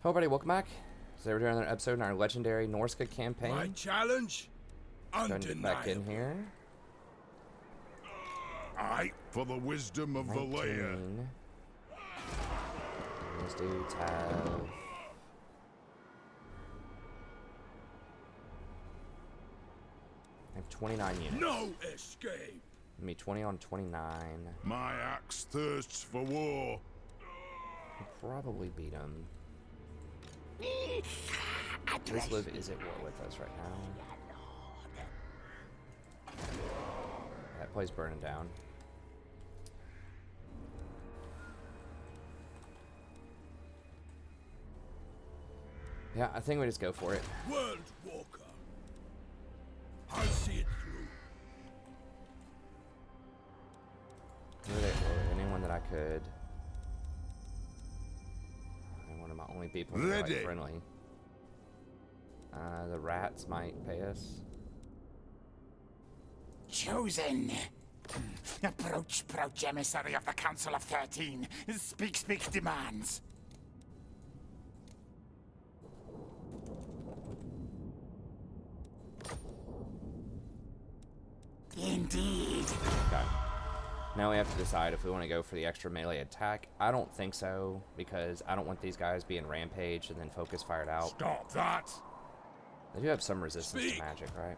Hello everybody, welcome back. Today we're doing another episode in our legendary Norsca campaign. My challenge? Trying to get back in here. Aye, for the wisdom of the layer. These dudes have... I have 29 units. No escape! Give me 20 on 29. My axe thirsts for war. We'll probably beat him. Live is at war with us right now. That place burning down. Yeah, I think we just go for it. World Walker. I'll see it through. Who are they for? Anyone that I could. One of my only people who are like friendly. The rats might pay us. Chosen. Approach, emissary of the Council of 13. Speak, demands. Indeed. Okay. Now we have to decide if we want to go for the extra melee attack. I don't think so, because I don't want these guys being rampaged and then focus fired out. Stop that! They do have some resistance to magic, right?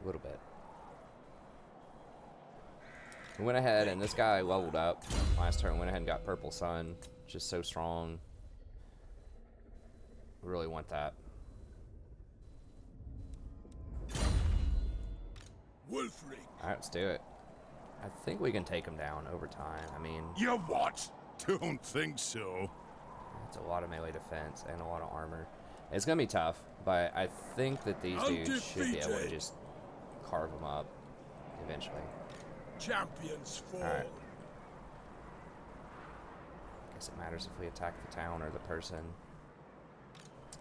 A little bit. We went ahead and this guy leveled up last turn. Went ahead and got Purple Sun. Just so strong. We really want that. Wulfrik. Alright, let's do it. I think we can take him down over time. I mean... You what? Don't think so. It's a lot of melee defense and a lot of armor. It's going to be tough, but I think that these dudes should be able to just carve them up eventually. Champions fall. Alright. Guess it matters if we attack the town or the person.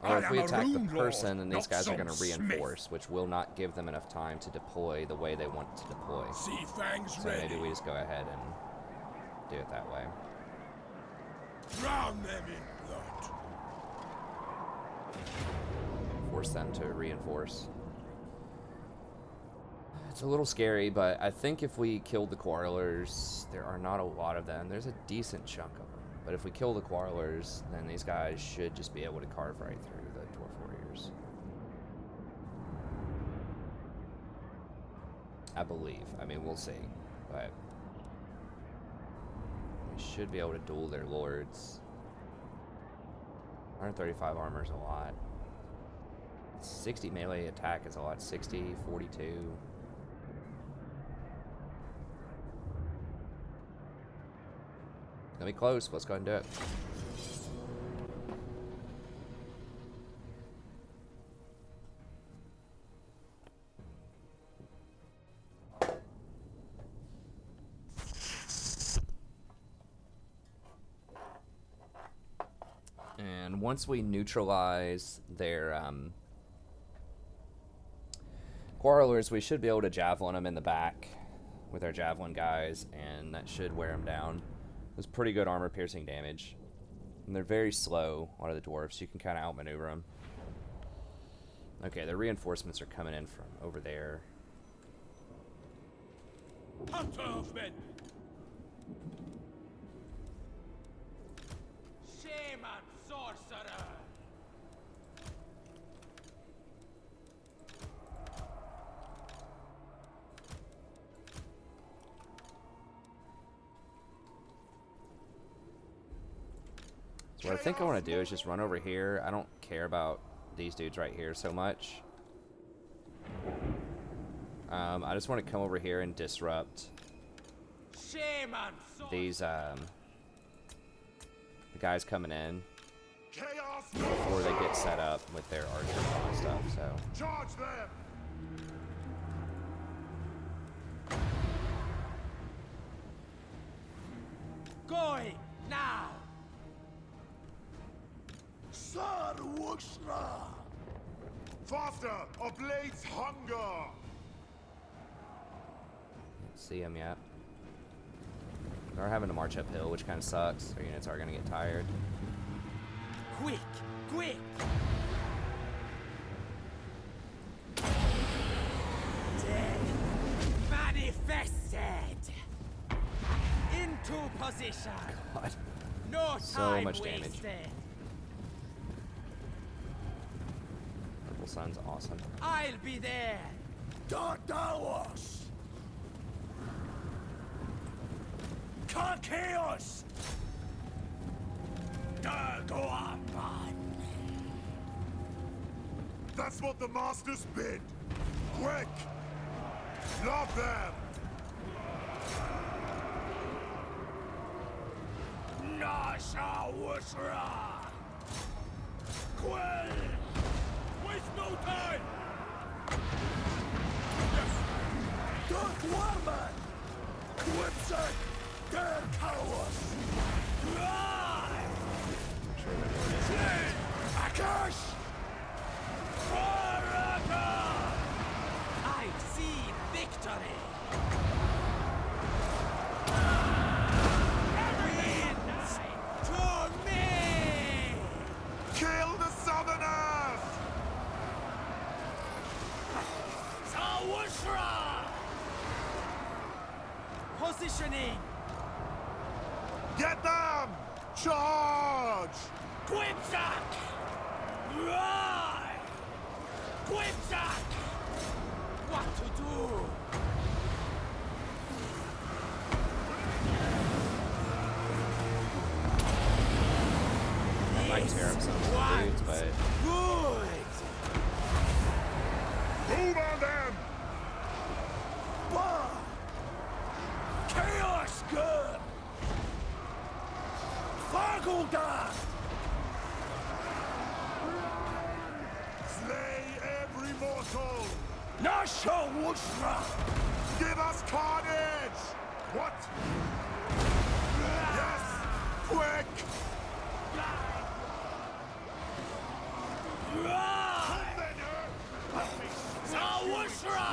Or if we attack the person, then these guys are going to reinforce, which will not give them enough time to deploy the way they want to deploy. Sea fangs so ready. Maybe we just go ahead and do it that way. Drown them in blood. Force them to reinforce. It's a little scary, but I think if we killed the Quarrelers, there are not a lot of them. There's a decent chunk of them. But if we kill the Quarrelers, then these guys should just be able to carve right through the Dwarf Warriors. I believe. I mean, we'll see. But we should be able to duel their lords. 135 armor is a lot. 60 melee attack is a lot. 60, 42. Gonna be close. Let's go ahead and do it. And once we neutralize their Quarrelers, we should be able to javelin them in the back with our javelin guys, and that should wear them down. It's pretty good armor piercing damage. And they're very slow, a lot of the dwarves, so you can kind of outmaneuver them. Okay, the reinforcements are coming in from over there. Hunter of men. Shaymin Sorcerer. So what I think I want to do is just run over here. I don't care about these dudes right here so much. I just want to come over here and disrupt these the guys coming in before they get set up with their archers and stuff. So Charge them. Going now. Sir Wuxra. Faster, or blades hunger. see them yet. They're having to march uphill, which kind of sucks. Our units are going to get tired. Quick, quick! Dead. Manifested! Into position! God. No So time much wasted. damage. Purple Sun's awesome. I'll be there! Dardalos! Chaos! Dagoaman! That's what the masters bid. Quick! Love them! Nasha Wusra! Quill! Waste no time! Dark Warman! Quipsack! Der Chaos! Akash! Baraka! I've seen victory! Winds to me! Kill the Southerners! Zawushra! Positioning! Get them! Charge! Quipsack! Rai! Quipsack! What to do? I might tear up some of the dudes, but Good! Move on them! Bah! Chaos good! Fargulda! Slay every mortal! Nasha Wushra! Give us carnage! What? Yes! Quick! Rai! Zawushra!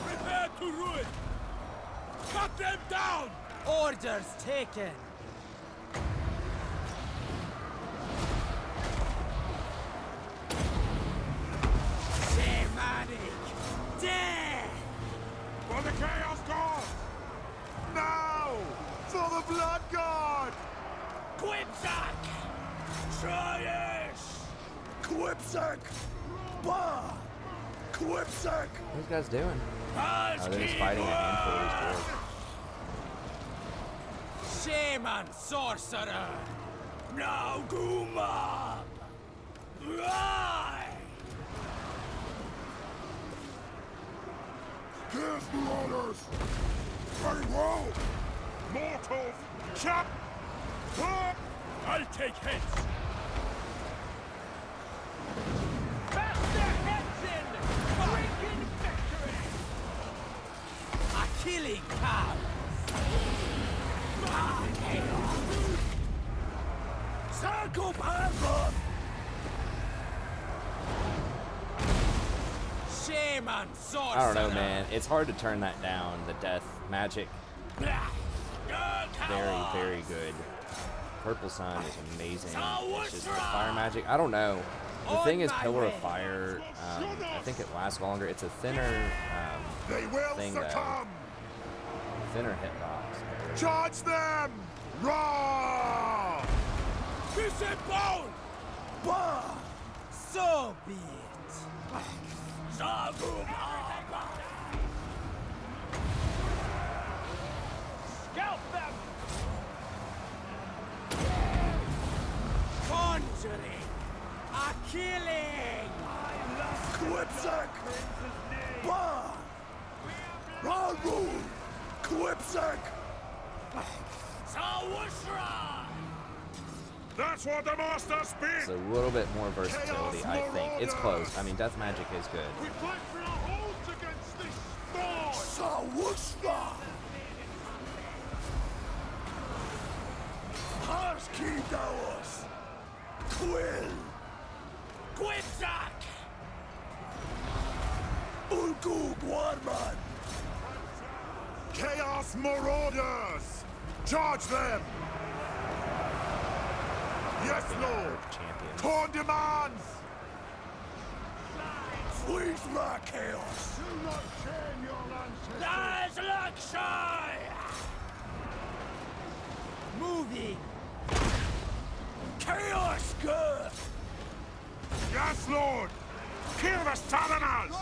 Prepare to ruin! Cut them down! Orders taken! Shamanic! Death! For the Chaos God! Now! For the Blood God! Quipsack! Trash! Quipsack! Bah! Quipsack! what are these guys doing? Oh, they're just fighting a handful of these dwarves. Shaymin Sorcerer! Now Guma! Rai! Here's Marauders! Very well! Mortals! Chap! I'll take heads! Master Henson! Breaking victory! A killing cow! Circle Panther! Shaymin Sorcerer! I don't know, man. It's hard to turn that down. The death magic, very, very good. Purple Sun is amazing. It's just the fire magic. I don't know. The On thing is, my Pillar of way. Fire. I think it lasts longer. It's a thinner They will thing, though. succumb! Thinner hitbox. Charge them! Raw! Kiss and bone! Bah! So be it! Zagum Haba! Scalp them! Conjuring! A killing! Quipsack! Bah! Ragu! Quipsack! Zawushra! That's what the masters bid! It's a little bit more versatility, I think. It's close. I mean, death magic is good. We fight for our holds against this spawn! Zawushra! Harski Dawos! Quill! Quipsack! Ulgu Guarman! Chaos Marauders! Charge them! Yes, being our Lord. champions. Torn demands. Freeze my chaos! Do not shame your ancestors. There's luxury! Moving! Chaos good! Yes, Lord. Kill the Southerners.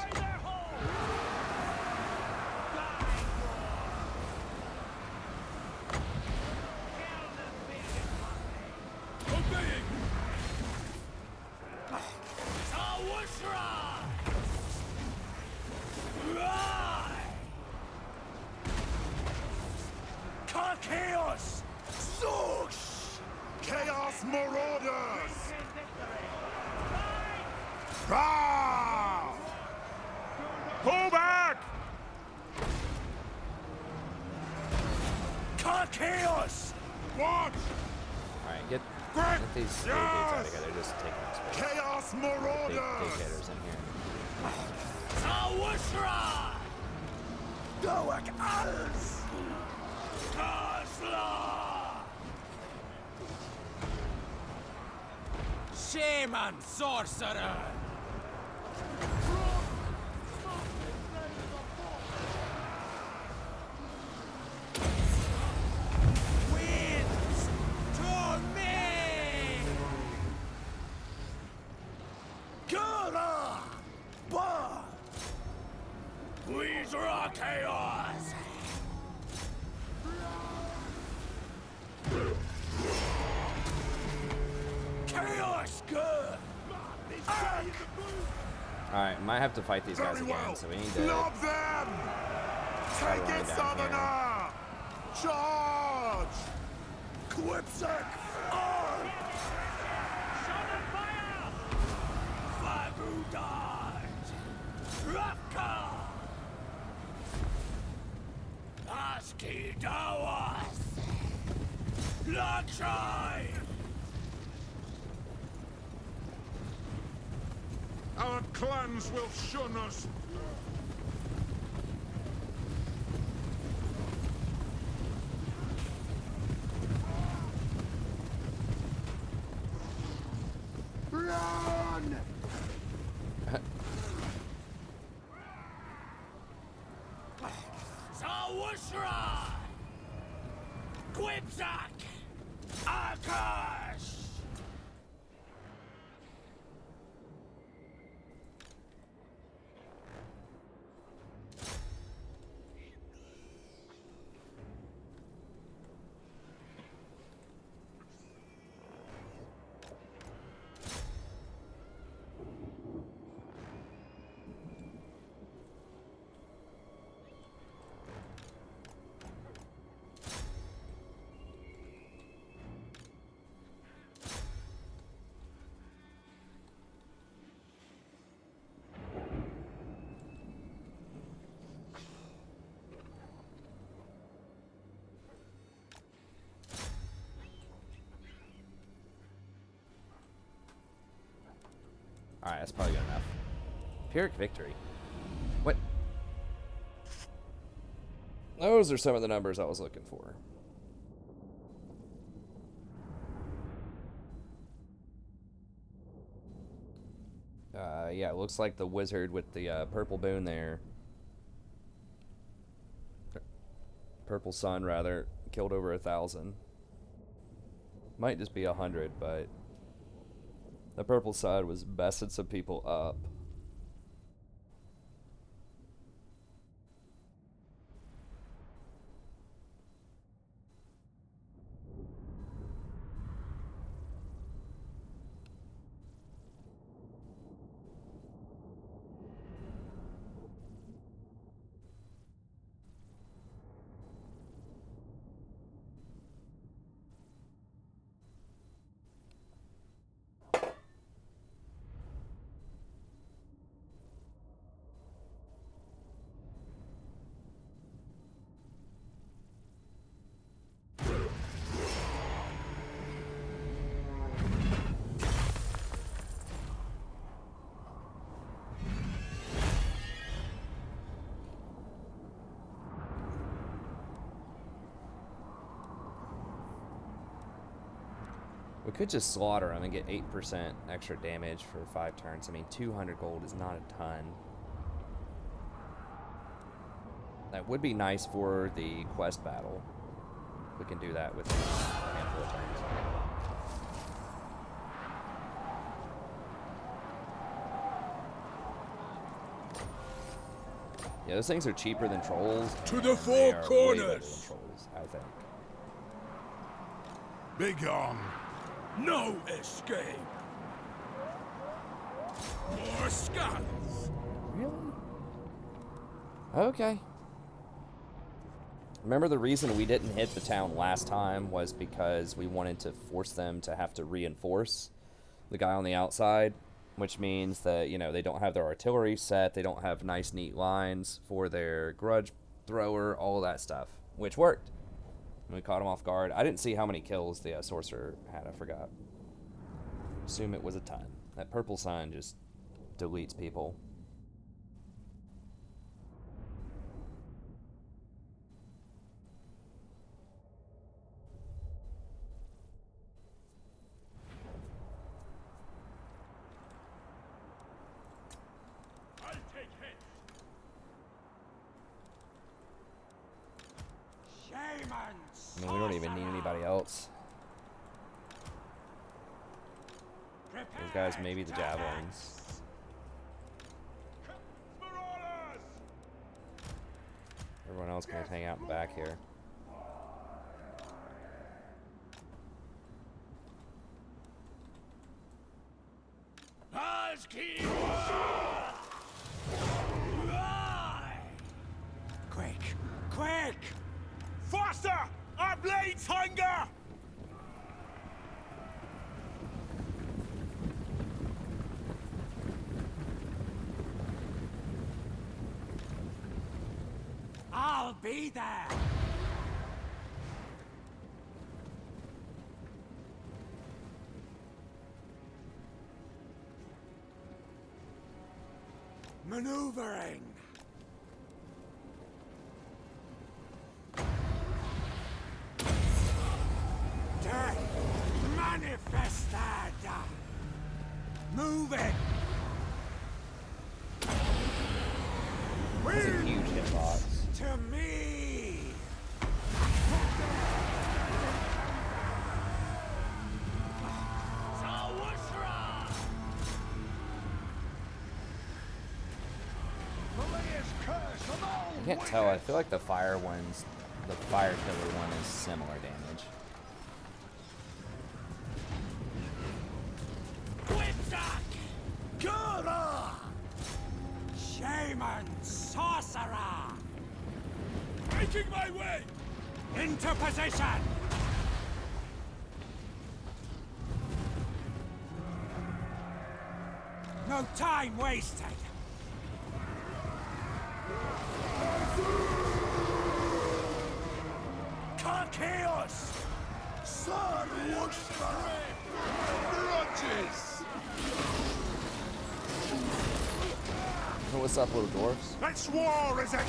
Obeying! Tawash-ra! Right! Chaos! Zoosh! Chaos Marauders. Rah! Pull back. Chaos! Watch. Alright, get Quick. these big dudes out of here. They're just taking up space. Chaos Big Marauders. hitters in here. Tawash-ra! Doak als! Kasla! Shaymin Sorcerer! Winds to me! Gura! Ba! Please rock chaos! Chaos good! Alright, might have to fight these guys Very again, well. so we need to Love them. try to Take run it, it down here. Southerner. Charge. Quipsack! On! Fagudart! Raka! Aski Dawas! Lakshai! Our clans will shun us. Run! Zawushra! Quipsack! Akash! Alright, that's probably good enough. Pyrrhic victory. What? Those are some of the numbers I was looking for. Yeah, it looks like the wizard with the purple boon there. Purple sun, rather, killed over 1,000. Might just be 100, but the purple side was bested some people up. We could just slaughter them and get 8% extra damage for 5 turns. I mean, 200 gold is not a ton. That would be nice for the quest battle. We can do that with a handful of turns. Yeah, those things are cheaper than trolls. To the They four are way better corners. than trolls, I think. Begone. No escape. More skulls. Really? Okay. Remember the reason we didn't hit the town last time was because we wanted to force them to have to reinforce the guy on the outside, which means that, you know, they don't have their artillery set, they don't have nice, neat lines for their grudge thrower, all that stuff, which worked. We caught him off guard. I didn't see how many kills the sorcerer had, I forgot. Assume it was a ton. That purple sun just deletes people. I'll take hits. Shaymin I mean, we don't even need anybody else. These guys, maybe the javelins. Marauders! Everyone else can hang out in the back here. Quick! Quick! Faster! Our blades hunger! I'll be there! Maneuvering! Death manifested! Move it! That's a huge hitbox. To me! I can't tell. I feel like the fire ones, the fire killer one is similar damage. Shaymin Sorcerer! Making my way. Into position! No time wasted! Chaos. Sir Wulfrik. Grudges! Oh, what's up, little dwarfs? Let's war, is it?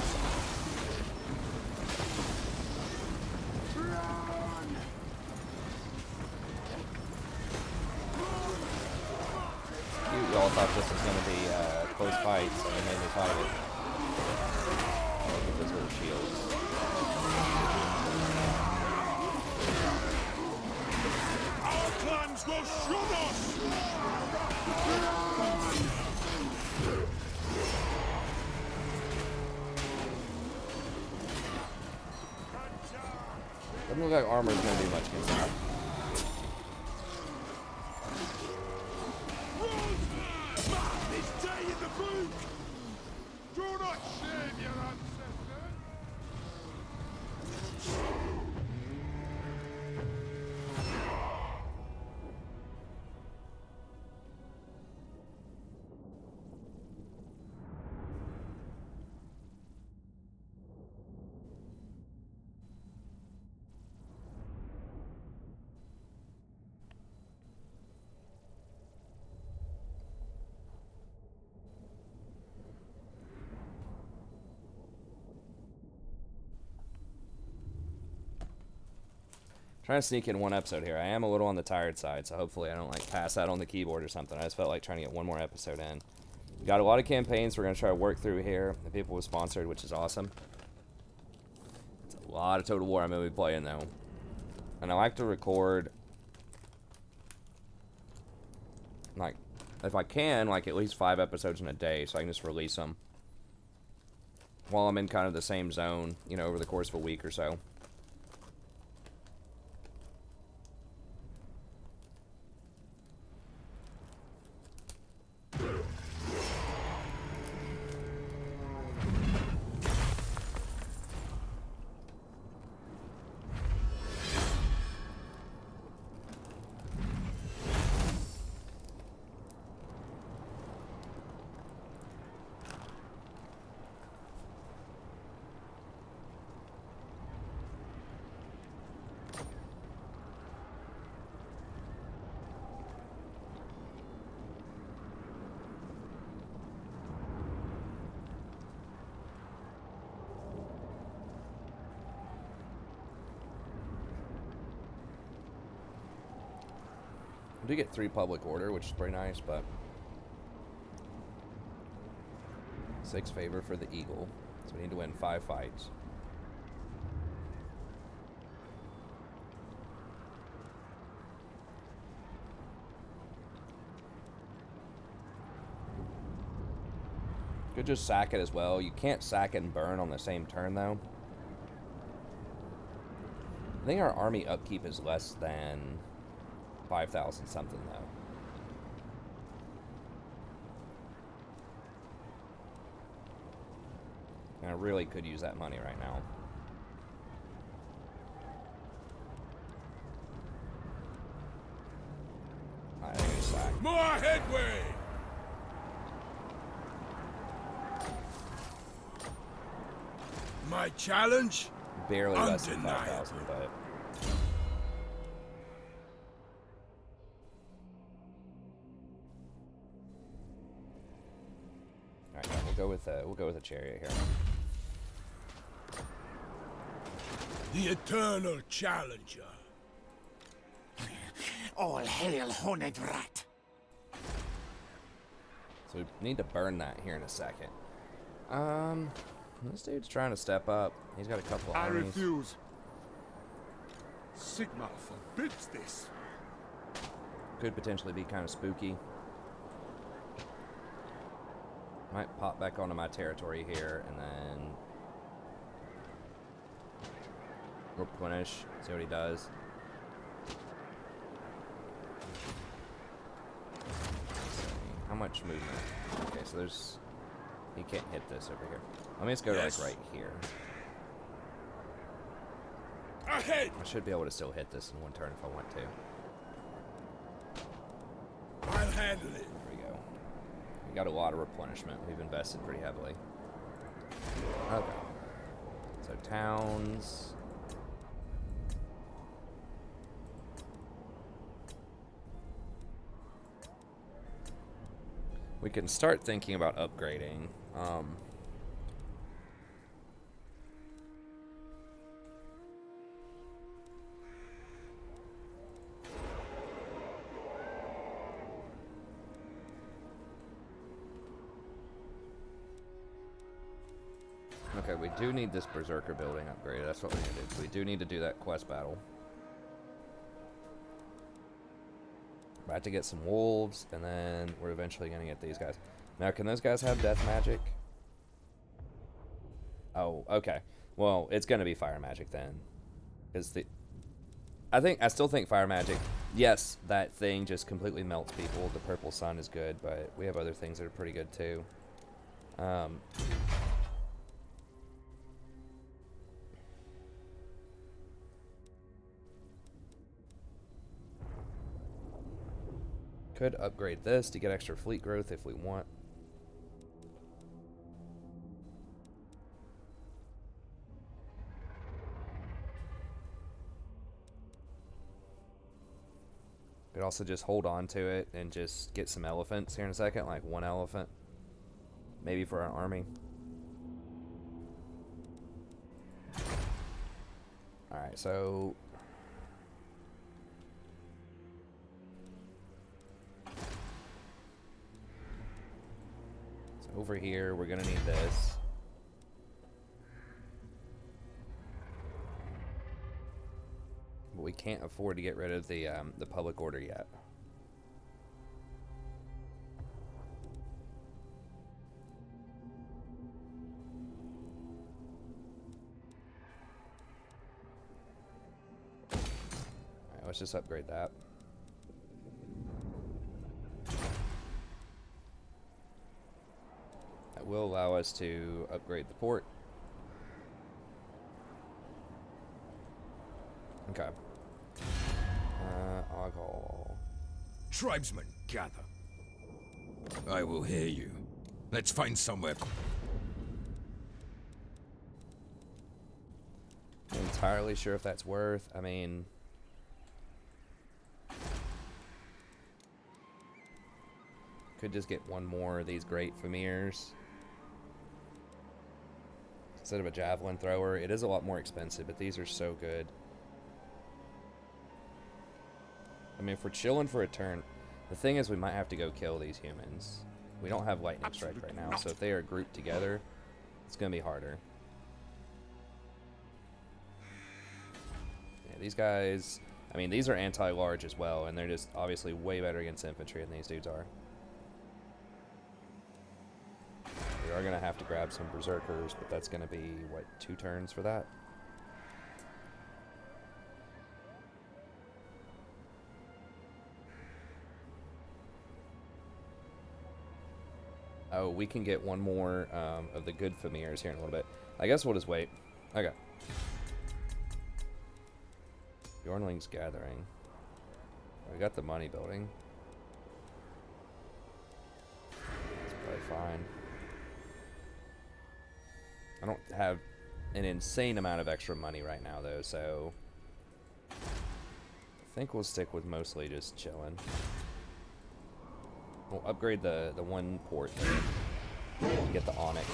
Y'all thought this was going to be a close fight, so they made me fight it. Look at those little shields. Our clans will shun us! Doesn't look like armor's going to do much against that. This day in the boot! Do not shame your ancestors! Trying to sneak in one episode here. I am a little on the tired side, so hopefully I don't like pass out on the keyboard or something. I just felt like trying to get one more episode in. Got a lot of campaigns we're going to try to work through here. The people were sponsored, which is awesome. It's a lot of Total War I'm going to be playing, though. And I like to record, like, if I can, like, at least 5 episodes in a day, so I can just release them while I'm in kind of the same zone, you know, over the course of a week or so. I do get 3 public order, which is pretty nice, but 6 favor for the Eagle. So we need to win 5 fights. Could just sack it as well. You can't sack it and burn on the same turn, though. I think our army upkeep is less than 5,000 something, though. And I really could use that money right now. I think it's sack. More headway! My challenge? Barely less than Undeniable. 5,000, but... Alright, yeah, we'll go with a chariot here. The eternal challenger. All hail, horned rat! So we need to burn that here in a second. This dude's trying to step up. He's got a couple I armies. refuse. Sigma forbids this. Could potentially be kind of spooky. Might pop back onto my territory here and then replenish. See what he does. Let's see. How much movement? Okay, so there's... He can't hit this over here. Let me just go to like right here. Ahead! I should be able to still hit this in one turn if I want to. I'll handle it. There we go. We got a lot of replenishment. We've invested pretty heavily. Okay. So towns. We can start thinking about upgrading. Okay, we do need this Berserker building upgrade. That's what we need to do. So we do need to do that quest battle. We're about to get some wolves, and then we're eventually going to get these guys. Now, can those guys have death magic? Oh, okay. Well, it's going to be fire magic then. Because I still think fire magic, yes, that thing just completely melts people. The purple sun is good, but we have other things that are pretty good too. Could upgrade this to get extra fleet growth if we want. Could also just hold on to it and just get some elephants here in a second, like 1 elephant. Maybe for our army. Alright, so over here, we're gonna need this. But we can't afford to get rid of the public order yet. Alright, let's just upgrade that. That will allow us to upgrade the port. Okay. Oghal. Tribesmen, gather. I will hear you. Let's find somewhere. Not entirely sure if that's worth. I mean, could just get one more of these great Famirs instead of a javelin thrower. It is a lot more expensive, but these are so good. I mean, if we're chilling for a turn, the thing is we might have to go kill these humans. We don't have lightning strike right now, so if they are grouped together, it's going to be harder. Yeah, these guys, I mean, these are anti-large as well, and they're just obviously way better against infantry than these dudes are. We are going to have to grab some berserkers, but that's going to be, what, 2 turns for that? Oh, we can get one more of the good Famirs here in a little bit. I guess we'll just wait. Okay. Bjornling's gathering. We got the money building. It's probably fine. I don't have an insane amount of extra money right now, though, so I think we'll stick with mostly just chilling. We'll upgrade the one port there and get the Onyx.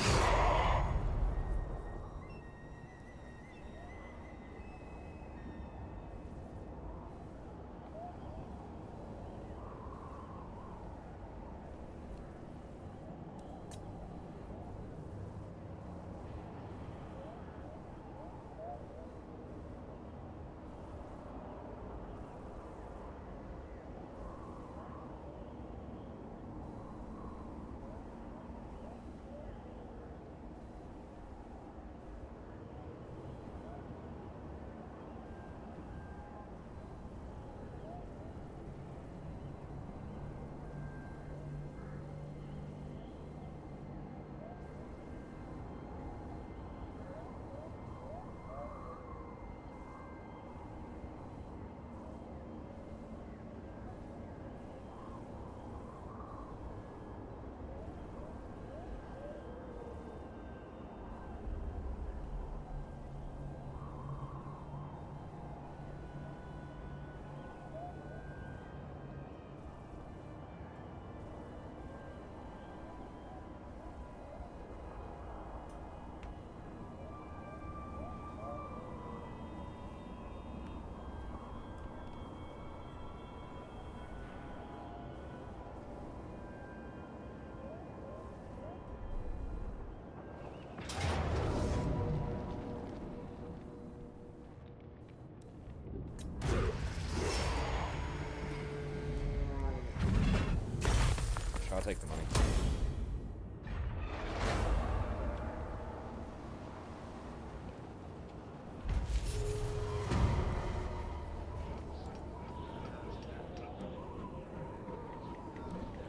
I'll take the money.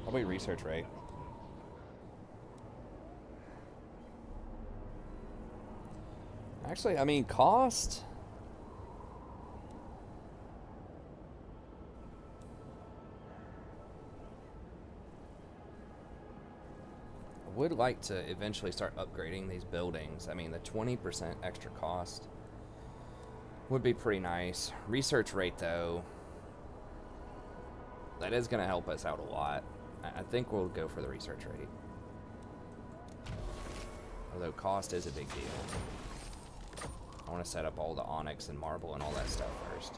Probably research rate. Actually, I mean, cost. Would like to eventually start upgrading these buildings. I mean, the 20% extra cost would be pretty nice. Research rate, though, that is going to help us out a lot. I think we'll go for the research rate. Although cost is a big deal. I want to set up all the onyx and marble and all that stuff first.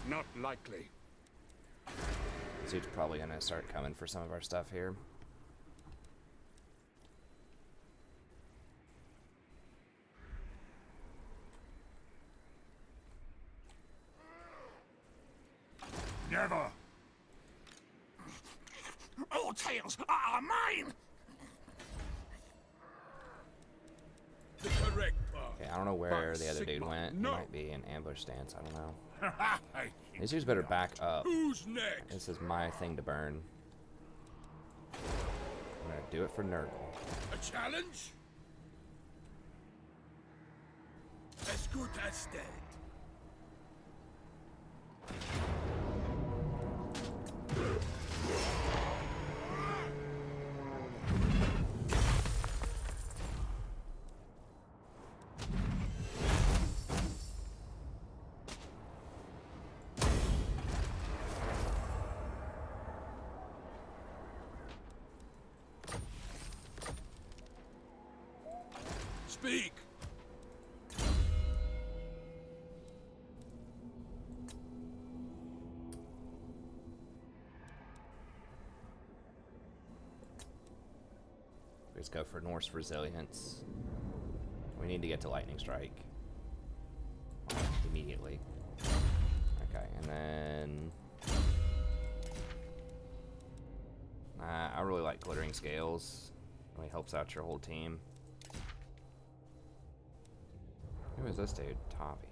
Not likely. This dude's probably gonna start coming for some of our stuff here. Never! All tales are mine! The correct path. Okay, I don't know where the other dude Sigma, went. He no. might be in ambush stance. I don't know. I These dudes better back up. Who's next? This is my thing to burn. I'm gonna do it for Nurgle. A challenge? As good as dead. Speak. Let's go for Norse resilience. We need to get to lightning strike immediately. Okay, and then I really like glittering scales. Really helps out your whole team. Who is this dude? Tavi.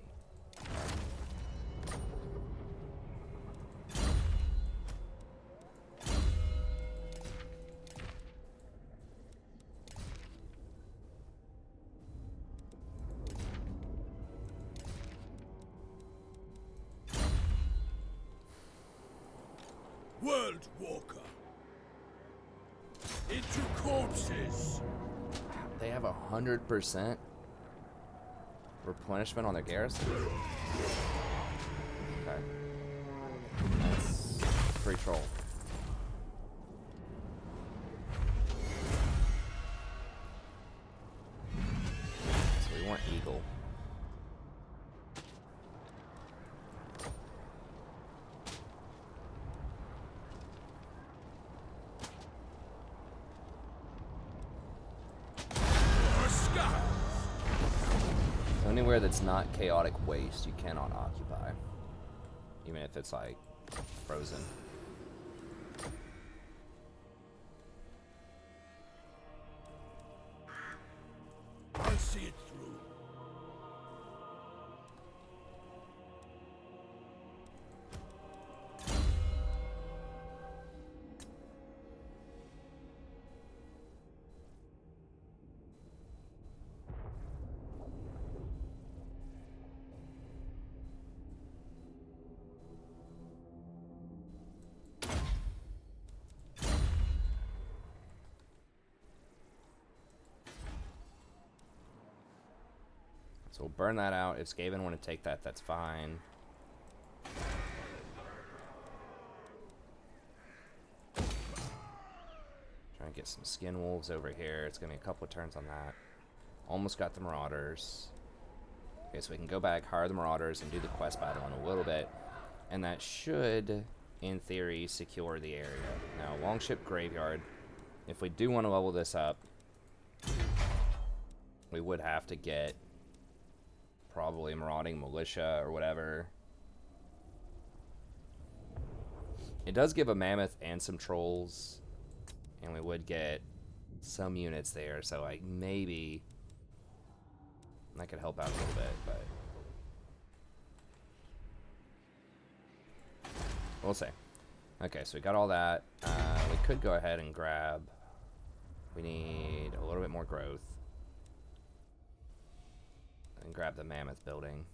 World Walker. Into corpses. They have 100% replenishment on their garrison. Okay. That's free troll. So we want Eagle. Norsca. So anywhere that's not chaotic waste, you cannot occupy. Even if it's like frozen. I'll see it through. So we'll burn that out. If Skaven want to take that, that's fine. Trying to get some skin wolves over here. It's going to be a couple of turns on that. Almost got the Marauders. Okay, so we can go back, hire the Marauders, and do the quest battle in a little bit. And that should, in theory, secure the area. Now, Longship Graveyard. If we do want to level this up, we would have to get probably Marauding Militia or whatever. It does give a Mammoth and some Trolls. And we would get some units there. So, like, maybe that could help out a little bit, but we'll see. Okay, so we got all that. We could go ahead and grab... We need a little bit more growth. And grab the Mammoth building.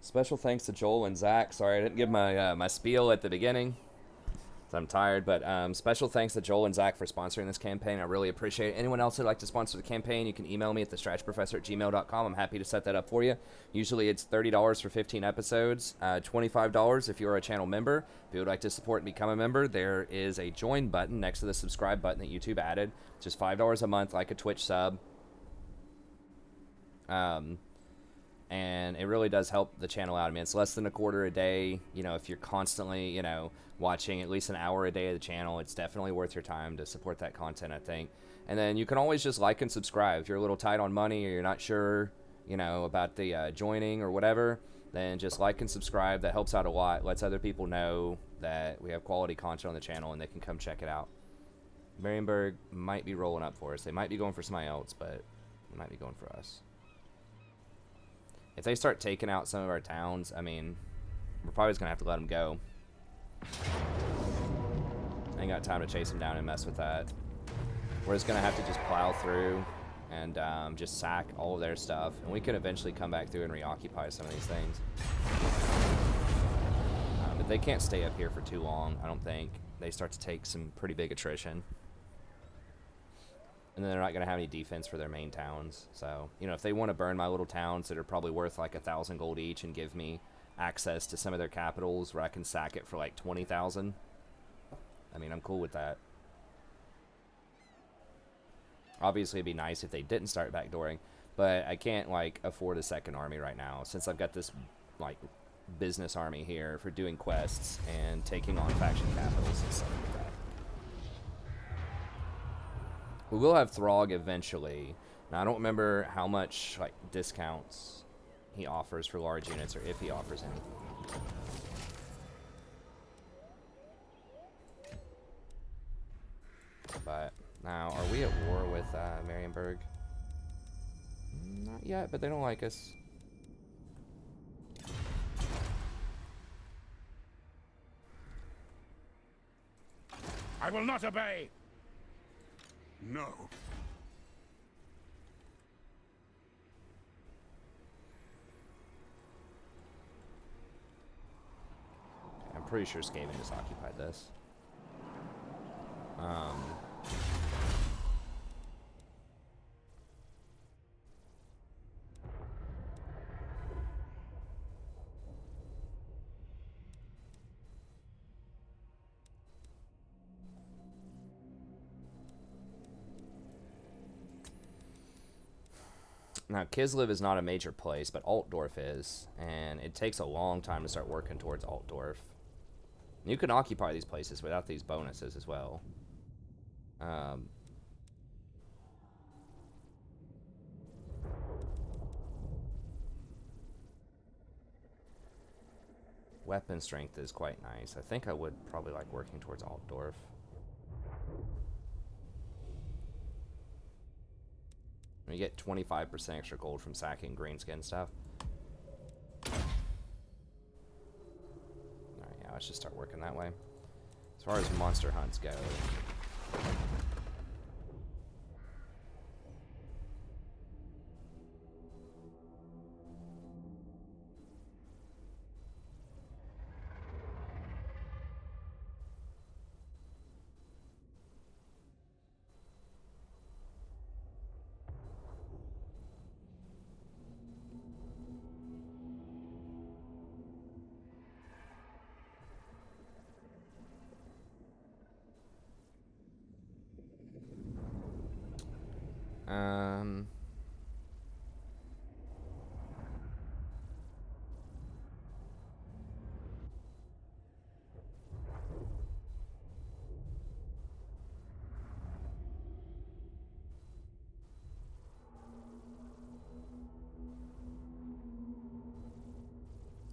Special thanks to Joel and Zach. Sorry, I didn't give my my spiel at the beginning. I'm tired, but special thanks to Joel and Zach for sponsoring this campaign. I really appreciate it. Anyone else who'd like to sponsor the campaign, you can email me at thestratchprofessor@gmail.com. I'm happy to set that up for you. Usually it's $30 for 15 episodes, $25 if you're a channel member. If you would like to support and become a member, there is a join button next to the subscribe button that YouTube added. Just $5 a month, like a Twitch sub. And it really does help the channel out. I mean, it's less than a quarter a day. You know, if you're constantly, you know, watching at least an hour a day of the channel, it's definitely worth your time to support that content, I think. And then you can always just like and subscribe. If you're a little tight on money or you're not sure, you know, about the joining or whatever, then just like and subscribe. That helps out a lot. Lets other people know that we have quality content on the channel and they can come check it out. Marienburg might be rolling up for us. They might be going for somebody else, but they might be going for us. If they start taking out some of our towns, I mean, we're probably just going to have to let them go. I ain't got time to chase them down and mess with that. We're just going to have to just plow through and just sack all of their stuff. And we can eventually come back through and reoccupy some of these things. But they can't stay up here for too long, I don't think. They start to take some pretty big attrition. And then they're not going to have any defense for their main towns. So, you know, if they want to burn my little towns that are probably worth like 1,000 gold each and give me access to some of their capitals where I can sack it for like 20,000, I mean, I'm cool with that. Obviously, it'd be nice if they didn't start backdooring, but I can't, like, afford a second army right now since I've got this, like, business army here for doing quests and taking on faction capitals and stuff like that. We will have Throgg eventually. Now, I don't remember how much, like, discounts he offers for large units or if he offers any. But now, are we at war with Marienburg? Not yet, but they don't like us. I will not obey. No. I'm pretty sure Skaven just occupied this. Now, Kislev is not a major place, but Altdorf is, and it takes a long time to start working towards Altdorf. You can occupy these places without these bonuses as well. Weapon strength is quite nice. I think I would probably like working towards Altdorf. You get 25% extra gold from sacking greenskin stuff. Alright, yeah, let's just start working that way. As far as monster hunts go.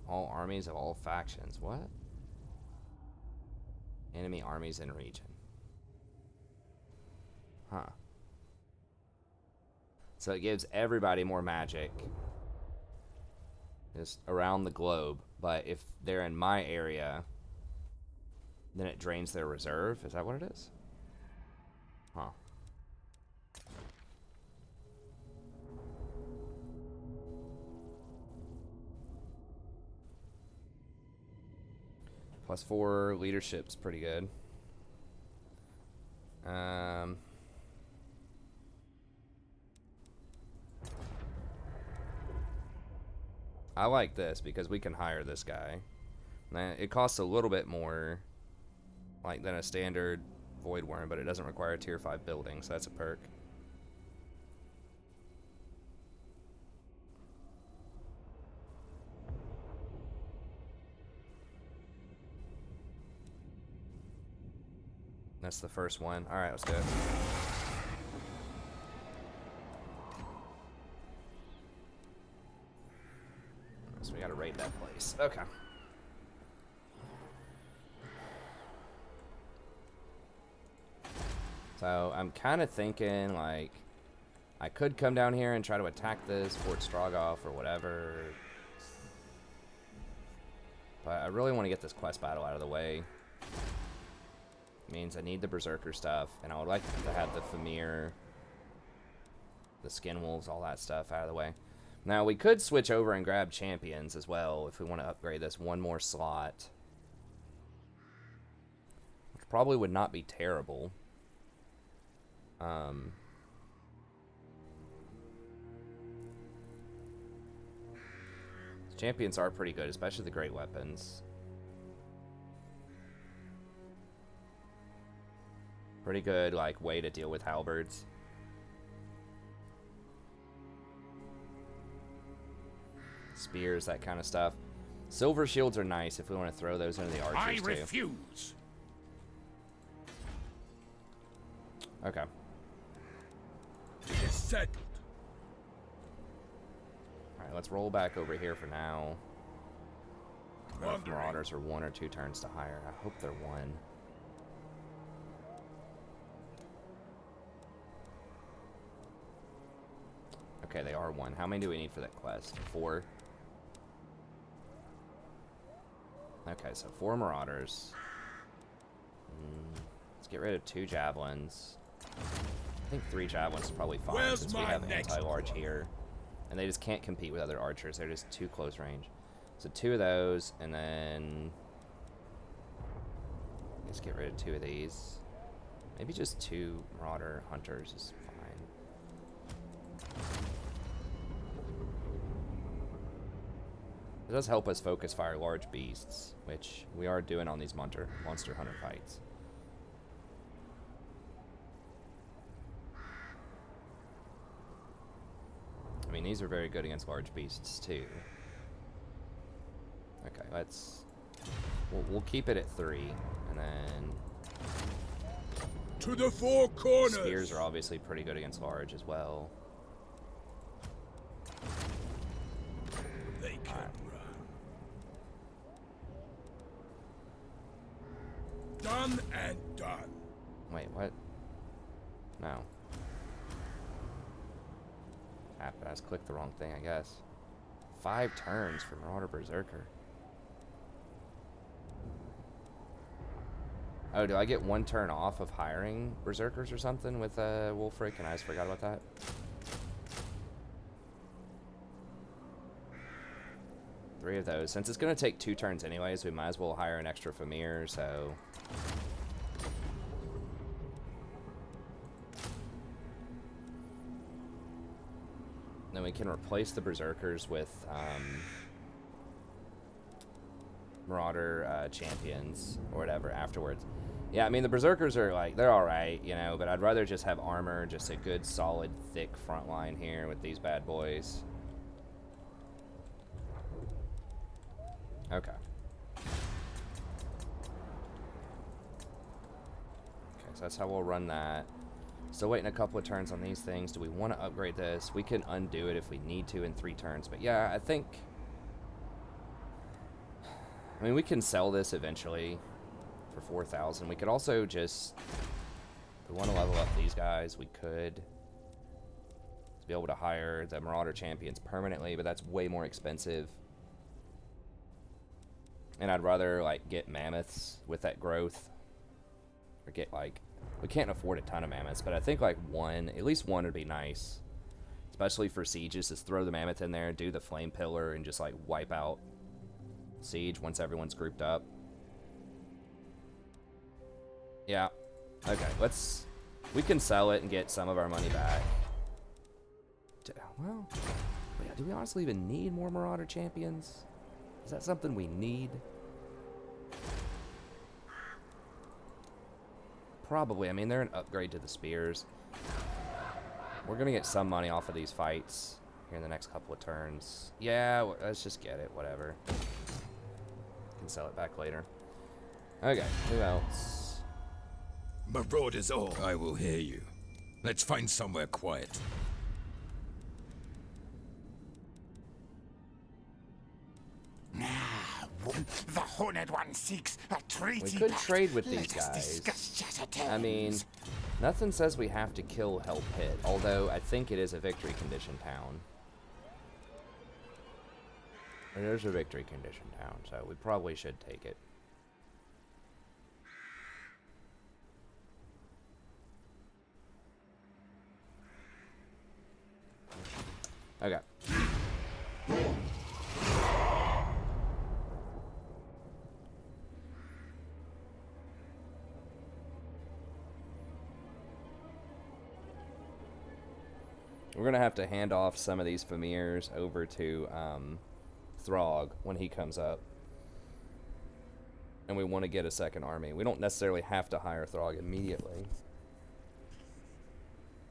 All armies of all factions. What? Enemy armies in region. Huh. So it gives everybody more magic. Just around the globe. But if they're in my area, then it drains their reserve. Is that what it is? Huh. +4 leadership's pretty good. I like this because we can hire this guy. Now, it costs a little bit more like than a standard Void Worm, but it doesn't require a tier 5 building, so that's a perk. That's the first one. Alright, let's go. So we gotta raid that place. Okay. So I'm kind of thinking, like, I could come down here and try to attack this Fort Strogoff or whatever. But I really want to get this quest battle out of the way. Means I need the Berserker stuff, and I would like to have the Famir, the Skin Wolves, all that stuff out of the way. Now, we could switch over and grab Champions as well if we want to upgrade this one more slot. Which probably would not be terrible. Champions are pretty good, especially the great weapons. Pretty good, like, way to deal with halberds. Spears, that kind of stuff. Silver shields are nice if we want to throw those into the archers, too. I refuse. Okay. It is settled. Alright, let's roll back over here for now. I don't know if Wondering. Marauders are 1 or 2 turns to hire. I hope they're 1. Okay, they are 1. How many do we need for that quest? 4? Okay, so 4 Marauders. Let's get rid of 2 Javelins. I think 3 Javelins is probably fine Where's since we my have next anti-large one? here. And they just can't compete with other archers. They're just too close range. So 2 of those, and then... let's get rid of 2 of these. Maybe just 2 Marauder Hunters is fine. It does help us focus fire large beasts, which we are doing on these monster hunter fights. I mean, these are very good against large beasts too. Okay, we'll keep it at 3, and then To the 4 corners. spears are obviously pretty good against large as well. They can run. Done and done. Wait, what? No. I just clicked the wrong thing, I guess. 5 turns for Marauder Berserker. Oh, do I get 1 turn off of hiring Berserkers or something with Wulfrik, and I just forgot about that? Three of those. Since it's going to take 2 turns anyways, we might as well hire an extra Famir, so... then we can replace the Berserkers with Marauder champions or whatever afterwards. Yeah, I mean, the Berserkers are, like, they're alright, you know, but I'd rather just have armor, just a good, solid, thick front line here with these bad boys. Okay. Okay, so that's how we'll run that. Still waiting a couple of turns on these things. Do we want to upgrade this? We can undo it if we need to in 3 turns. But yeah, I think... I mean, we can sell this eventually for 4,000. We could also just... if we want to level up these guys, we could. To be able to hire the Marauder Champions permanently, but that's way more expensive. And I'd rather, like, get Mammoths with that growth. Or get, like... we can't afford a ton of Mammoths, but I think, like, 1, at least 1 would be nice. Especially for sieges, just throw the Mammoth in there, do the Flame Pillar, and just, like, wipe out Siege once everyone's grouped up. Yeah. Okay, we can sell it and get some of our money back. Well, wait, do we honestly even need more Marauder champions? Is that something we need? Probably. I mean, they're an upgrade to the spears. We're going to get some money off of these fights here in the next couple of turns. Yeah, let's just get it. Whatever. Can sell it back later. Okay, who else? Marauders all. I will hear you. Let's find somewhere quiet. The Horned One seeks a treaty. We could pact. trade with Let these us guys. discuss chatter I mean, terms. nothing says we have to kill Hell Pit, although I think it is a victory condition town. It is a victory condition town, so we probably should take it. Okay. We're going to have to hand off some of these Famirs over to Throgg when he comes up. And we want to get a second army. We don't necessarily have to hire Throgg immediately.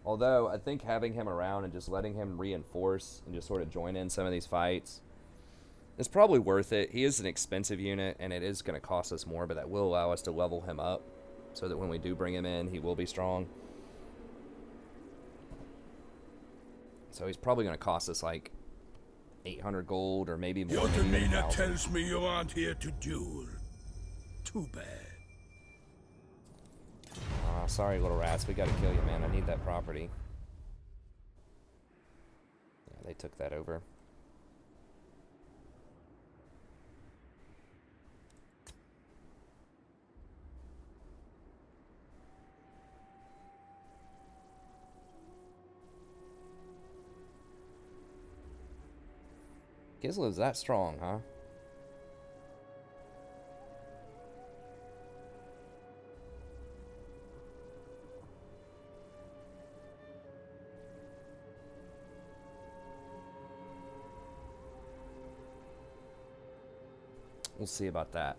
Although, I think having him around and just letting him reinforce and just sort of join in some of these fights is probably worth it. He is an expensive unit, and it is going to cost us more, but that will allow us to level him up so that when we do bring him in, he will be strong. So he's probably going to cost us like 800 gold or maybe more. Your maybe even demeanor 1,000. tells me you aren't here to duel. Too bad. Sorry, little rats. We got to kill you, man. I need that property. Yeah, they took that over. Gislow's that strong, huh? We'll see about that.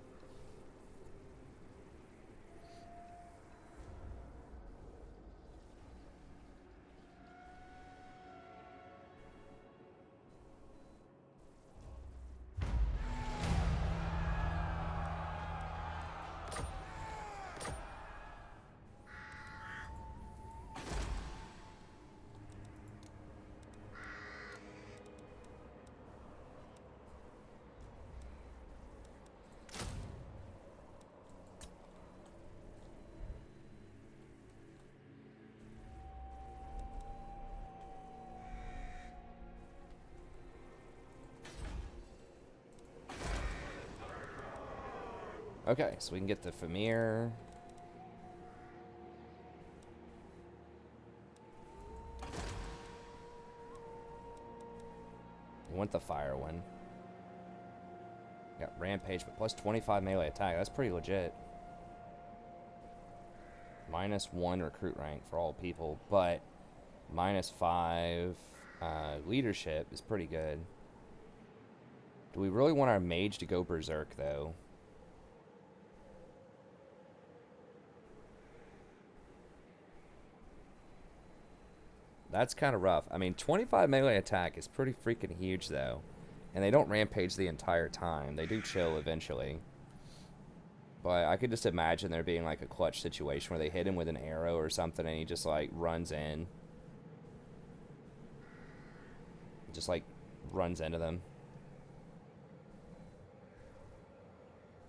Okay, so we can get the Famir. We want the fire one. Got Rampage, but plus 25 melee attack. That's pretty legit. -1 recruit rank for all people, but -5 leadership is pretty good. Do we really want our mage to go berserk, though? That's kind of rough. I mean, 25 melee attack is pretty freaking huge, though. And they don't rampage the entire time. They do chill eventually. But I could just imagine there being like a clutch situation where they hit him with an arrow or something and he just like runs in. Just like runs into them.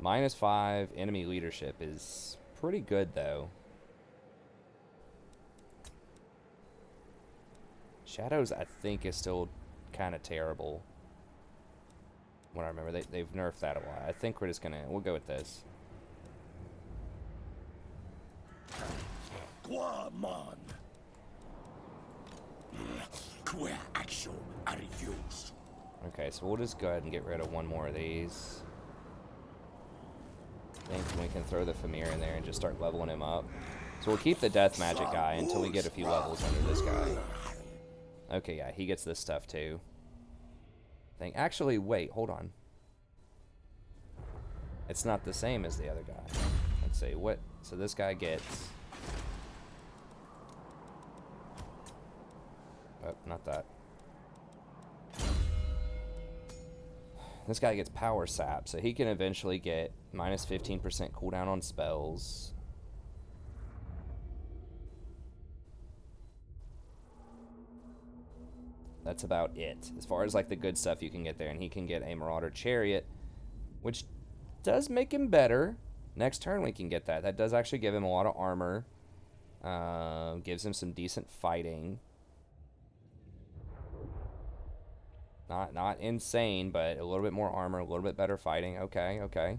-5 enemy leadership is pretty good, though. Shadows, I think, is still kind of terrible. What I remember, they've nerfed that a lot. I think we're just gonna, we'll go with this. Quamon. Queer action are used. Okay, so we'll just go ahead and get rid of one more of these. I think we can throw the Famir in there and just start leveling him up. So we'll keep the death magic guy until we get a few levels under this guy. Okay, yeah, he gets this stuff too. Actually, wait, hold on. It's not the same as the other guy. Let's see, what... So this guy gets... Oh, not that. This guy gets Power Sap, so he can eventually get minus 15% cooldown on spells. That's about it. As far as like the good stuff you can get there, and he can get a Marauder Chariot, which does make him better. Next turn we can get that. That does actually give him a lot of armor. Gives him some decent fighting. Not insane, but a little bit more armor, a little bit better fighting. Okay, okay.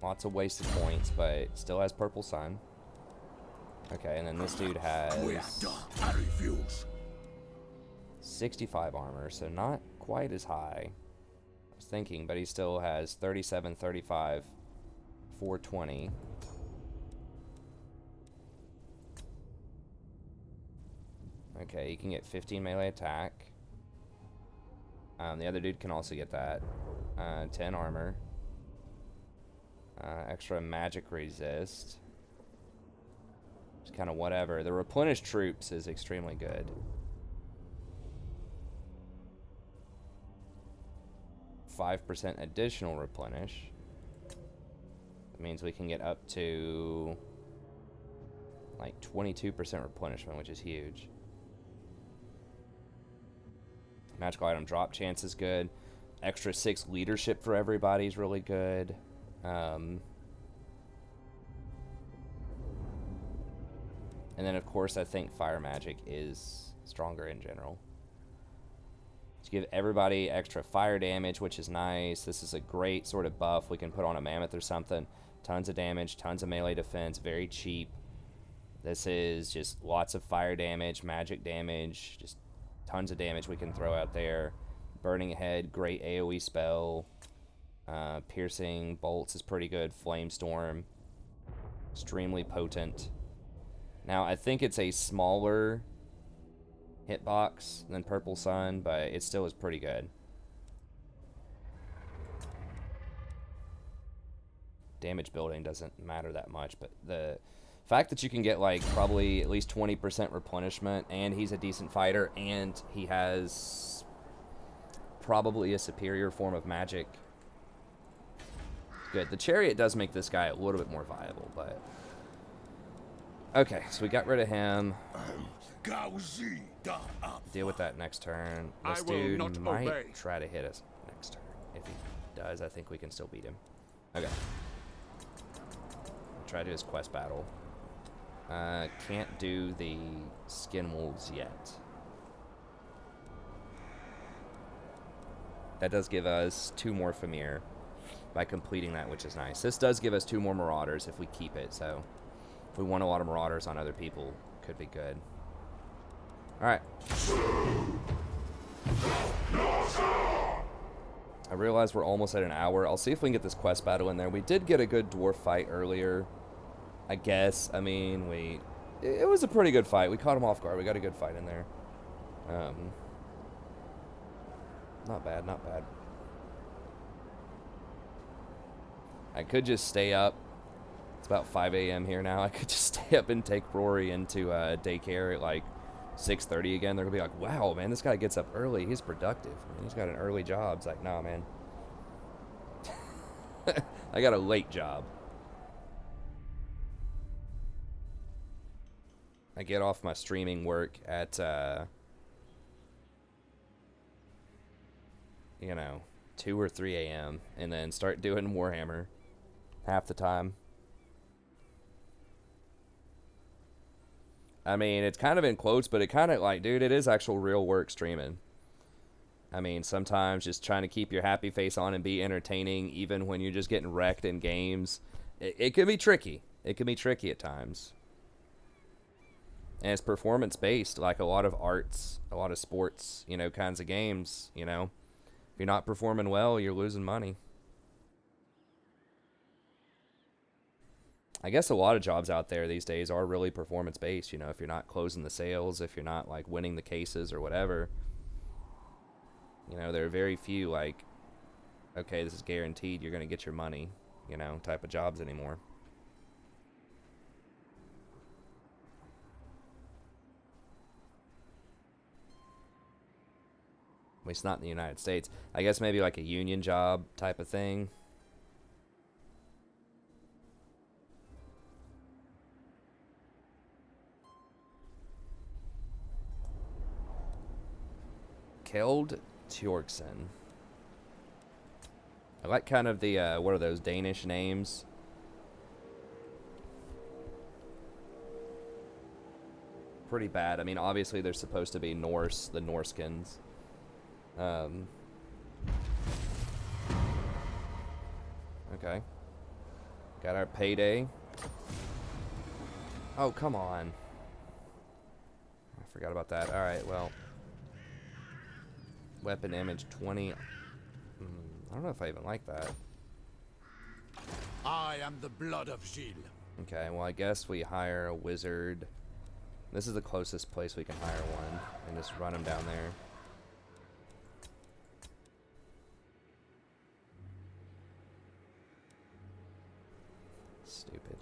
Lots of wasted points, but still has Purple Sun. Okay, and then this dude has 65 armor, so not quite as high. I was thinking, but he still has 37, 35, 420. Okay, he can get 15 melee attack. The other dude can also get that. 10 armor. Extra magic resist. Just kind of whatever. The replenished troops is extremely good. 5% additional replenish. That means we can get up to like 22% replenishment, which is huge. Magical item drop chance is good. Extra 6 leadership for everybody is really good. And then, of course, I think fire magic is stronger in general. To give everybody extra fire damage, which is nice. This is a great sort of buff we can put on a mammoth or something. Tons of damage, tons of melee defense, very cheap. This is just lots of fire damage, magic damage, just tons of damage we can throw out there. Burning Head, great AoE spell. Piercing Bolts is pretty good. Flamestorm, extremely potent. Now, I think it's a smaller hitbox than Purple Sun, but it still is pretty good. Damage building doesn't matter that much, but the fact that you can get like probably at least 20% replenishment, and he's a decent fighter, and he has probably a superior form of magic. Good. The Chariot does make this guy a little bit more viable, but... Okay, so we got rid of him. Deal with that next turn. This dude might try to hit us next turn. If he does, I think we can still beat him. Okay. Try to do his quest battle. Can't do the Skin Wolves yet. That does give us 2 more Famir by completing that, which is nice. This does give us 2 more Marauders if we keep it, so if we want a lot of Marauders on other people, could be good. Alright. I realize we're almost at an hour. I'll see if we can get this quest battle in there. We did get a good dwarf fight earlier, I guess. I mean, it was a pretty good fight. We caught him off guard. We got a good fight in there. Not bad, not bad. I could just stay up. It's about 5 a.m. here now. I could just stay up and take Rory into daycare at like 6:30 again. They're gonna be like, wow, man, this guy gets up early. He's productive. Man, he's got an early job. It's like, nah, man. I got a late job. I get off my streaming work at, 2 or 3 a.m. and then start doing Warhammer half the time. I mean, it's kind of in quotes, but it kind of like, dude, it is actual real work streaming. I mean, sometimes just trying to keep your happy face on and be entertaining, even when you're just getting wrecked in games, it can be tricky. It can be tricky at times. And it's performance-based, like a lot of arts, a lot of sports, kinds of games, If you're not performing well, you're losing money. I guess a lot of jobs out there these days are really performance based. You know, if you're not closing the sales, if you're not like winning the cases or whatever, you know, there are very few like, okay, this is guaranteed, you're going to get your money, you know, type of jobs anymore. At least not in the United States. I guess maybe like a union job type of thing. Kjeld Tjorksen. I like kind of the, what are those, Danish names? Pretty bad. I mean, obviously they're supposed to be Norse, the Norskins. Okay. Got our payday. Oh, come on. I forgot about that. Alright, well. Weapon damage 20. I don't know if I even like that. I am the blood of Gilles. Okay, well, I guess we hire a wizard. This is the closest place we can hire one. And just run him down there. Stupid.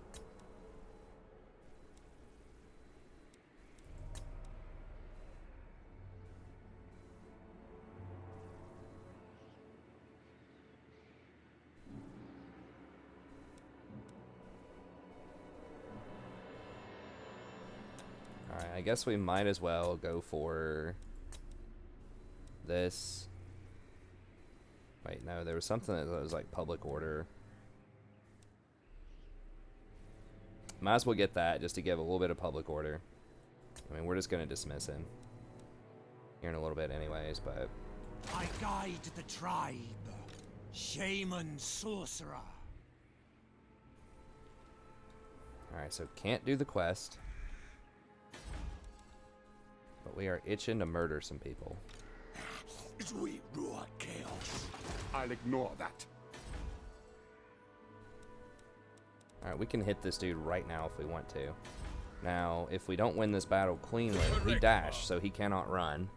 Alright, I guess we might as well go for this. Wait, no, there was something that was like public order. Might as well get that just to give a little bit of public order. I mean, we're just going to dismiss him here in a little bit anyways, but... I guide the tribe. Shaymin Sorcerer. Alright, so can't do the quest. But we are itching to murder some people. We roar chaos. I'll ignore that. Alright, we can hit this dude right now if we want to. Now, if we don't win this battle cleanly, he dashed, so he cannot run.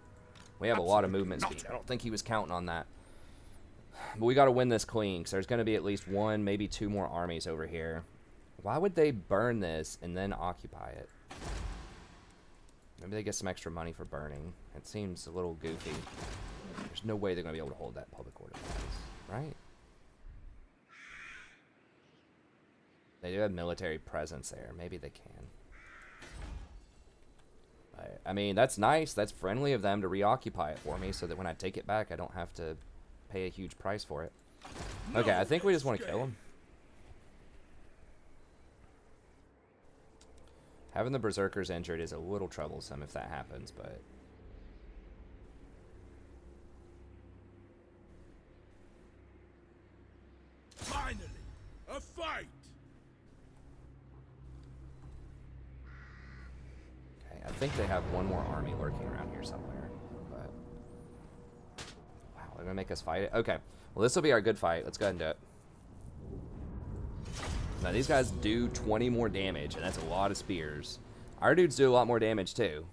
We have a lot of movement speed. I don't think he was counting on that. But we got to win this clean, because there's going to be at least one, maybe two more armies over here. Why would they burn this and then occupy it? Maybe they get some extra money for burning. It seems a little goofy. There's no way they're going to be able to hold that public order place, right? They do have military presence there. Maybe they can. I mean, that's nice. That's friendly of them to reoccupy it for me so that when I take it back, I don't have to pay a huge price for it. Okay, I think we just want to kill him. Having the berserkers injured is a little troublesome if that happens, but... Finally, a fight! Okay, I think they have one more army lurking around here somewhere, but... Wow, they're gonna make us fight it? Okay, well this will be our good fight. Let's go ahead and do it. Now these guys do 20 more damage, and that's a lot of spears. Our dudes do a lot more damage too.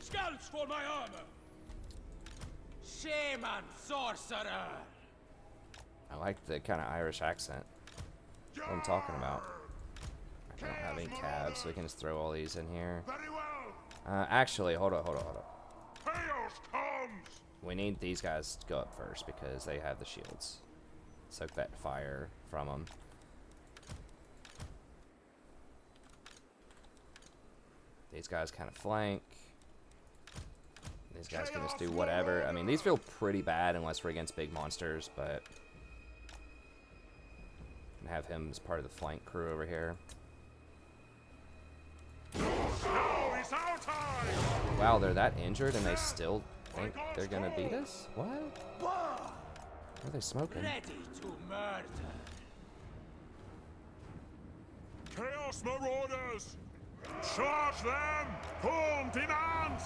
Scalps for my armor! Shaymin Sorcerer. I like the kind of Irish accent. What I'm talking about. I don't have any cabs, so we can just throw all these in here. Very well! Actually, hold on. Chaos comes! We need these guys to go up first because they have the shields. Soak that fire from them. These guys kind of flank. These guys can just do whatever. I mean, these feel pretty bad unless we're against big monsters, but and have him as part of the flank crew over here. Wow, they're that injured and they still think they're gonna beat us? What? What are they smoking? Ready to murder. Chaos Marauders! Charge them! Home demand!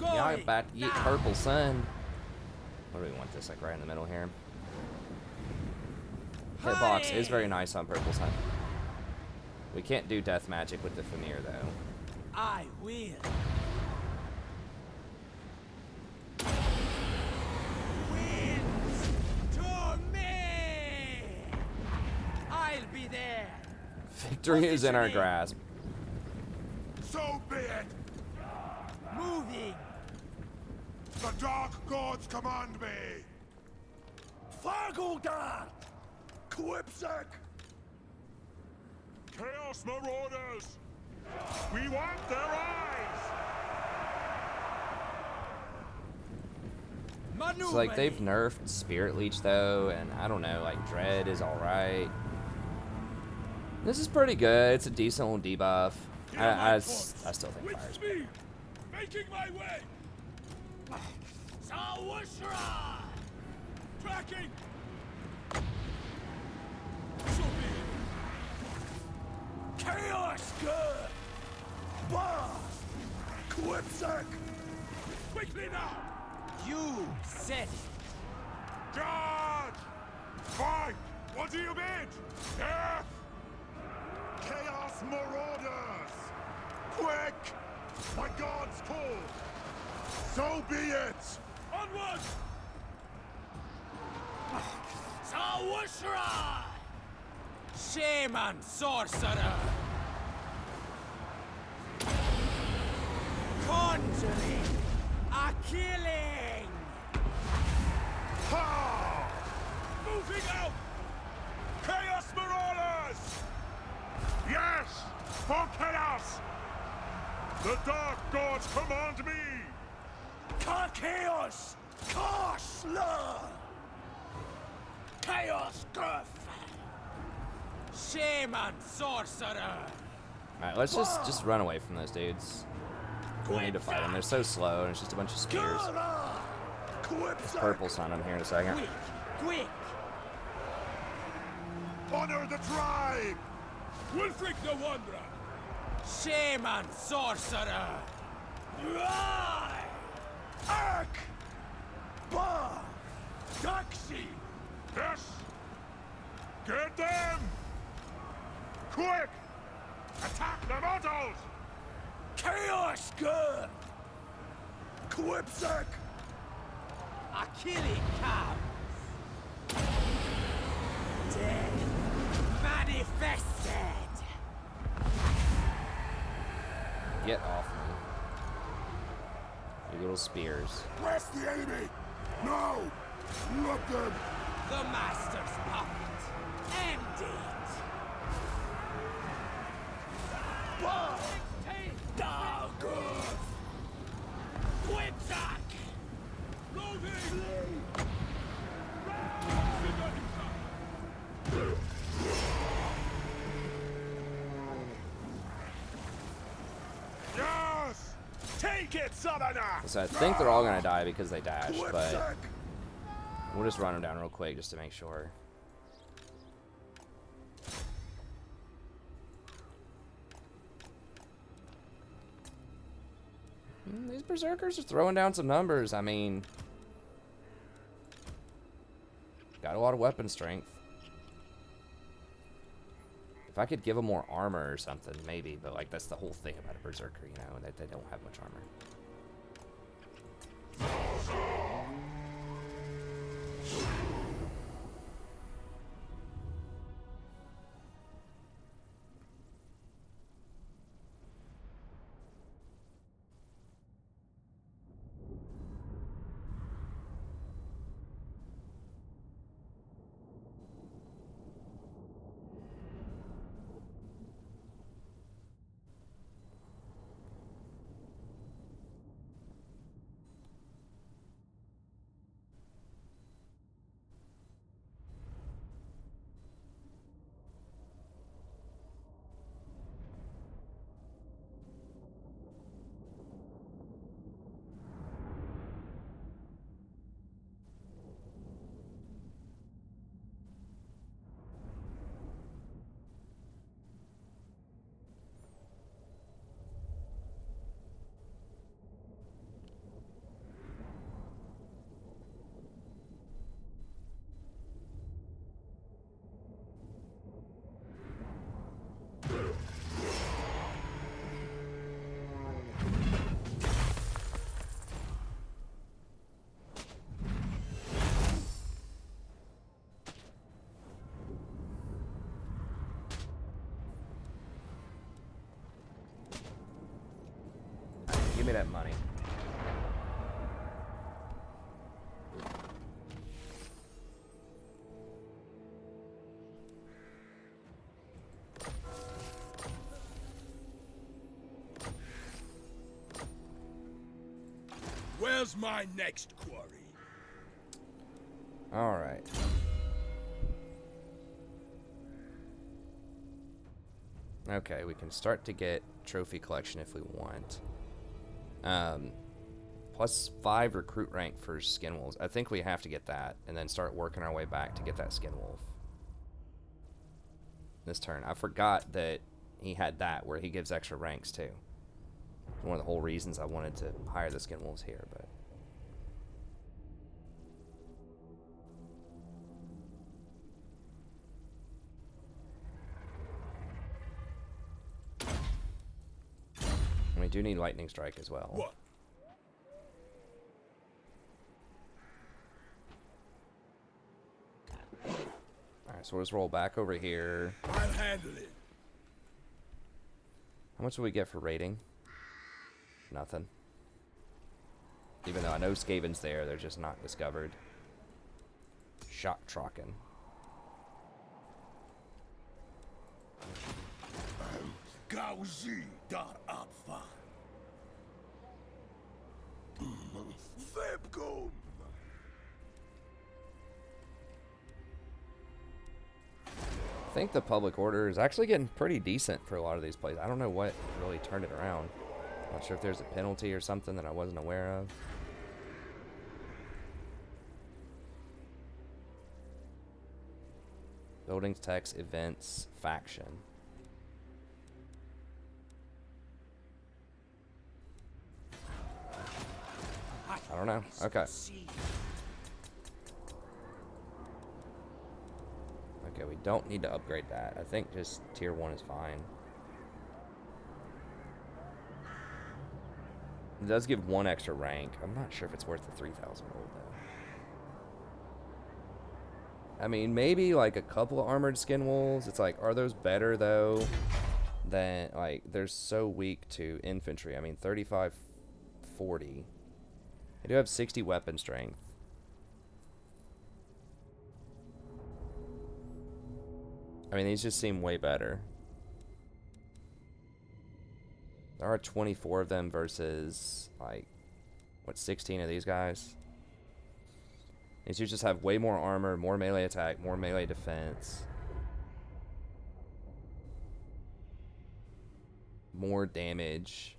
Yeah, I'm about to eat purple sun. What do we want this, like right in the middle here? Hitbox is very nice on purple sun. We can't do death magic with the Famir though. I will. Winds to me! I'll be there. Victory is in our grasp. So be it! Moving. The Dark Gods command me! Fargogard! Quipsec! Chaos Marauders! We want their eyes! It's like they've nerfed Spirit Leech though, and I don't know, like Dread is alright. This is pretty good. It's a decent little debuff. I still think Fire's better. Making my way! Sawashra! Tracking! Chaos good! Bah! Quipsec! Quickly now! You said it. Charge! Fight! What do you bid? Death! Chaos Marauders! Quick! My gods call! So be it! Onward! Sawashra! Shaymin Sorcerer! Conjuring! A killing! Ha! Moving out! Chaos Marauders! Yes! For chaos! The Dark Gods command me! Ka chaos! Kasla! Chaos Gruff! Shaymin Sorcerer! Alright, let's just run away from those dudes. We don't need to fight them. They're so slow, and it's just a bunch of spears. Purple sun, I'm here in a second. Quick! Quick! Honor the tribe! Wulfrik the Wanderer! Shaymin Sorcerer! Rai! Ark! Ba! Daxi! Yes! Get them! Quick! Attack the mortals! Chaos good! Quipsec! A killing comes! Death manifested! Get off me. You little spears. Where's the 80? No! Look them! The Master's puppet! End it! Bah! Doggood! Quipsack! Yes! Take it, Southerner! So I think they're all gonna die because they dash, but we'll just run them down real quick just to make sure. These berserkers are throwing down some numbers. I mean, got a lot of weapon strength. If I could give them more armor or something, maybe. But like, that's the whole thing about a berserker, you know, that they don't have much armor. me that money. Where's my next quarry? All right. Okay, we can start to get trophy collection if we want. Plus 5 recruit rank for skin wolves. I think we have to get that and then start working our way back to get that skin wolf. This turn. I forgot that he had that where he gives extra ranks too. One of the whole reasons I wanted to hire the skin wolves here, but we do need lightning strike as well. What? Alright, so we'll just roll back over here. I'll handle it. How much do we get for raiding? Nothing. Even though I know Skaven's there, they're just not discovered. Shock Trocken. Gauzi dar Abfa. Vebgum. I think the public order is actually getting pretty decent for a lot of these plays. I don't know what really turned it around. Not sure if there's a penalty or something that I wasn't aware of. Buildings, text, events, faction. I don't know. Okay. Okay, we don't need to upgrade that. I think just tier 1 is fine. It does give 1 extra rank. I'm not sure if it's worth the 3,000 gold though. I mean, maybe like a couple of armored skin wolves. It's like, are those better though than, like, they're so weak to infantry. I mean, 35, 40. They do have 60 weapon strength. I mean, these just seem way better. There are 24 of them versus, like, what, 16 of these guys? These just have way more armor, more melee attack, more melee defense. More damage.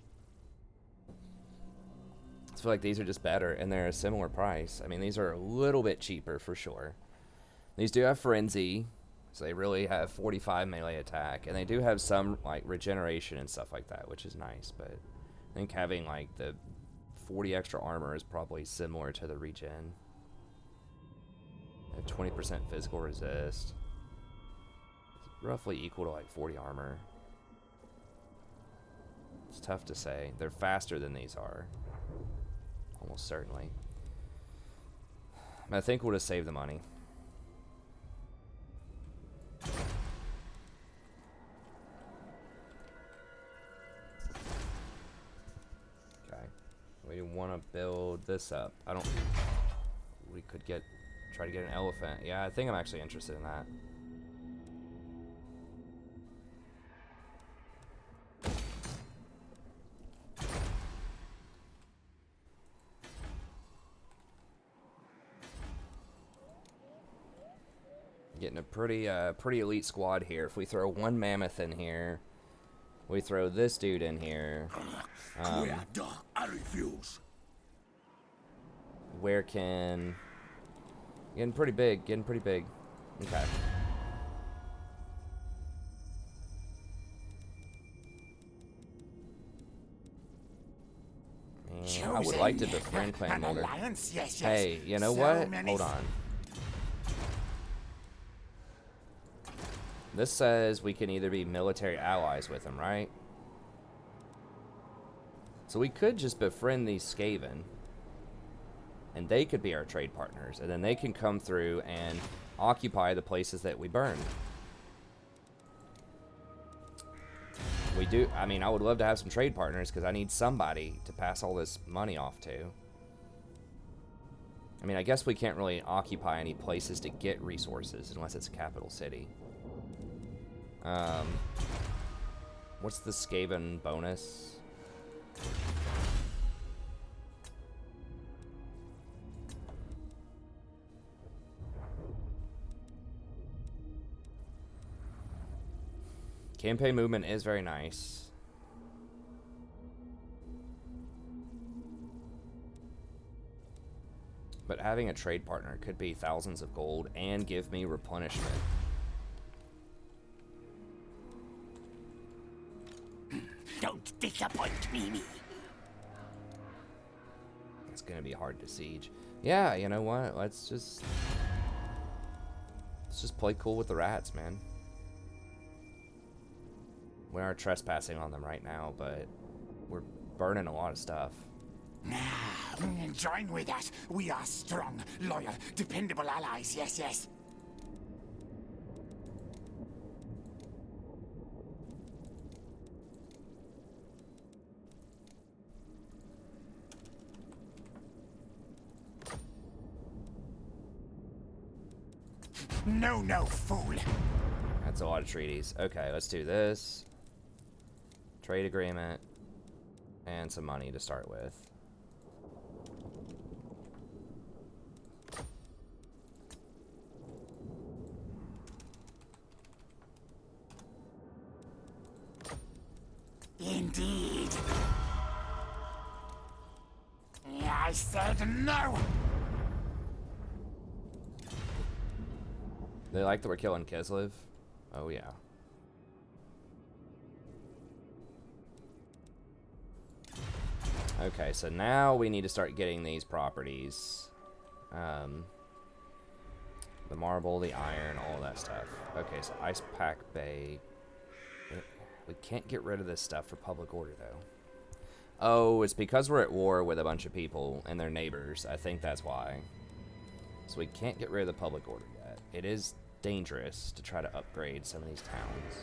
I feel like these are just better, and they're a similar price. I mean, these are a little bit cheaper for sure. These do have Frenzy, so they really have 45 melee attack, and they do have some like regeneration and stuff like that, which is nice. But I think having like the 40 extra armor is probably similar to the regen. They have 20% physical resist. It's roughly equal to like 40 armor. It's tough to say. They're faster than these are. Almost certainly. I think we'll just save the money. Okay. We want to build this up. I don't... We could try to get an elephant. Yeah, I think I'm actually interested in that. Getting a pretty elite squad here. If we throw 1 mammoth in here, we throw this dude in here. I refuse. Where can... Getting pretty big. Okay. And I would like to befriend Clan Molder. Hey, you know what? Hold on. This says we can either be military allies with them, right? So we could just befriend these Skaven, and they could be our trade partners, and then they can come through and occupy the places that we burn. We do, I mean, I would love to have some trade partners because I need somebody to pass all this money off to. I mean, I guess we can't really occupy any places to get resources unless it's a capital city. What's the Skaven bonus? Campaign movement is very nice. But having a trade partner could be thousands of gold and give me replenishment. Don't disappoint me. It's gonna be hard to siege. Yeah, you know what? Let's just play cool with the rats, man. We are trespassing on them right now, but we're burning a lot of stuff. Join with us. We are strong, loyal, dependable allies. Yes, yes. No, fool. That's a lot of treaties. Okay, let's do this. Trade agreement. And some money to start with. Indeed. I said no. They like that we're killing Kislev? Oh yeah. Okay, so now we need to start getting these properties. The marble, the iron, all that stuff. Okay, so Ice Pack Bay. We can't get rid of this stuff for public order, though. Oh, it's because we're at war with a bunch of people and their neighbors. I think that's why. So we can't get rid of the public order yet. It is dangerous to try to upgrade some of these towns.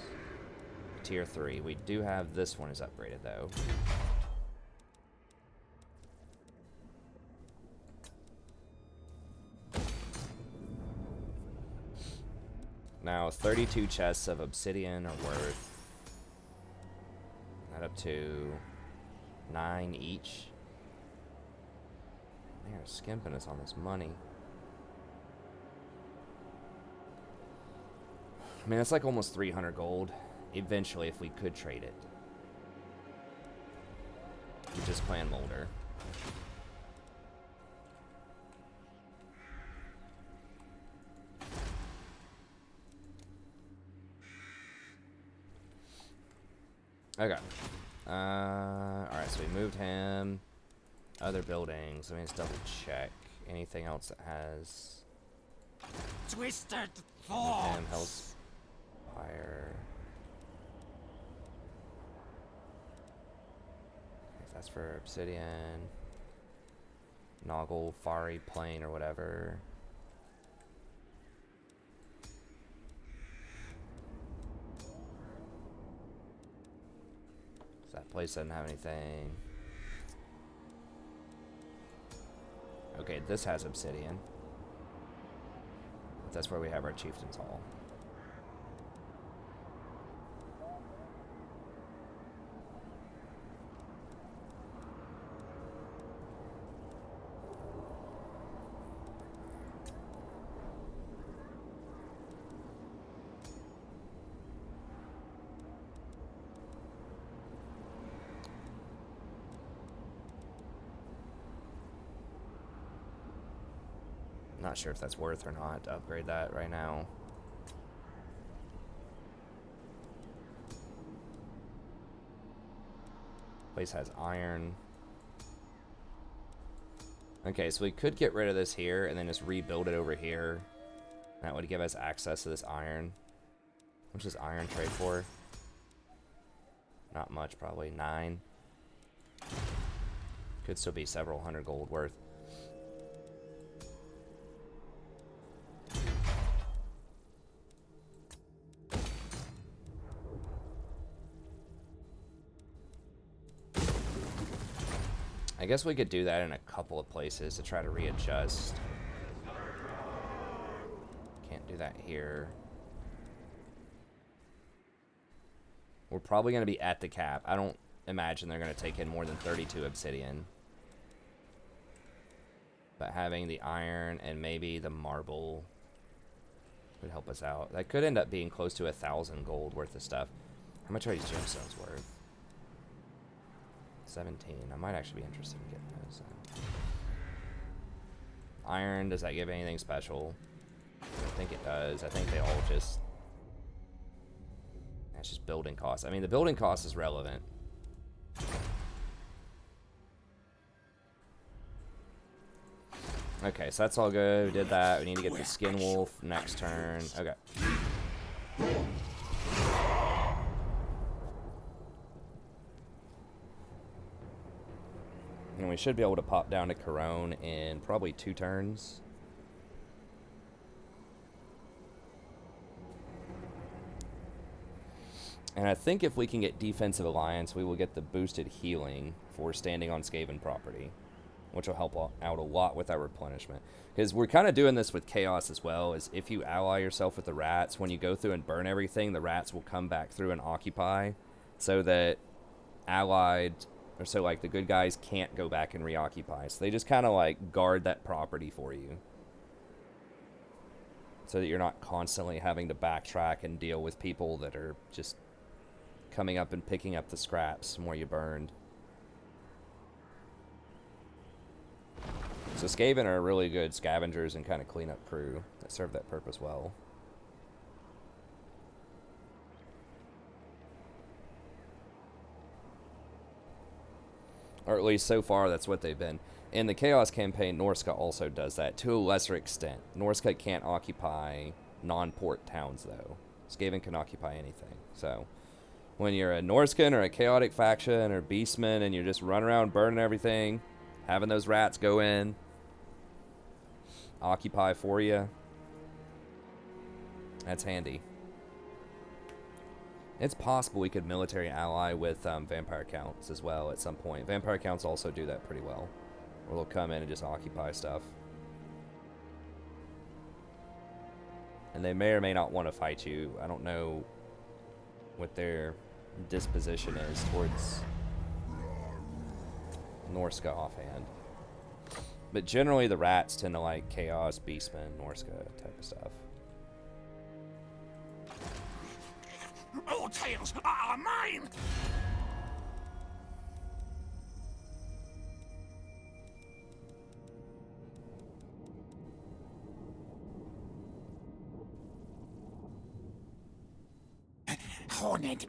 Tier 3. We do have this one is upgraded, though. Now, 32 chests of obsidian are worth that up to 9 each. They're skimping us on this money. I mean, that's like almost 300 gold. Eventually, if we could trade it. We just plan Molder. Okay. Alright, so we moved him. Other buildings. Let me just double check. Anything else that has... Twisted Him, thoughts. Hellspire. If that's for obsidian. Noggle, Fari, Plain, or whatever. That place doesn't have anything. Okay, this has obsidian. That's where we have our Chieftain's Hall. Not sure if that's worth or not to upgrade that right now. Place has iron. Okay, so we could get rid of this here and then just rebuild it over here. That would give us access to this iron. How much does iron trade for? Not much, probably 9. Could still be several hundred gold worth. I guess we could do that in a couple of places to try to readjust. Can't do that here. We're probably going to be at the cap. I don't imagine they're going to take in more than 32 obsidian. But having the iron and maybe the marble would help us out. That could end up being close to 1,000 gold worth of stuff. How much are these gemstones worth? 17. I might actually be interested in getting those. Iron, does that give anything special? I think it does. I think they all just... That's just building costs. I mean, the building cost is relevant. Okay, so that's all good. We did that. We need to get the skin wolf next turn. Okay. And we should be able to pop down to Corone in probably 2 turns. And I think if we can get Defensive Alliance, we will get the boosted healing for standing on Skaven property, which will help out a lot with our replenishment. Because we're kind of doing this with Chaos as well, is if you ally yourself with the rats, when you go through and burn everything, the rats will come back through and occupy, so that allied, or so like the good guys can't go back and reoccupy. So they just kind of like guard that property for you, so that you're not constantly having to backtrack and deal with people that are just coming up and picking up the scraps from where you burned. So Skaven are really good scavengers and kind of cleanup crew that serve that purpose well. Or at least so far, that's what they've been. In the Chaos campaign, Norsca also does that to a lesser extent. Norsca can't occupy non-port towns, though. Skaven can occupy anything. So when you're a Norscan or a Chaotic faction or Beastman and you're just running around burning everything, having those rats go in, occupy for you, that's handy. It's possible we could military ally with vampire counts as well at some point. Vampire counts also do that pretty well, where they'll come in and just occupy stuff. And they may or may not want to fight you. I don't know what their disposition is towards Norsca offhand. But generally the rats tend to like Chaos, Beastman, Norsca type of stuff. All tales are mine! Horned,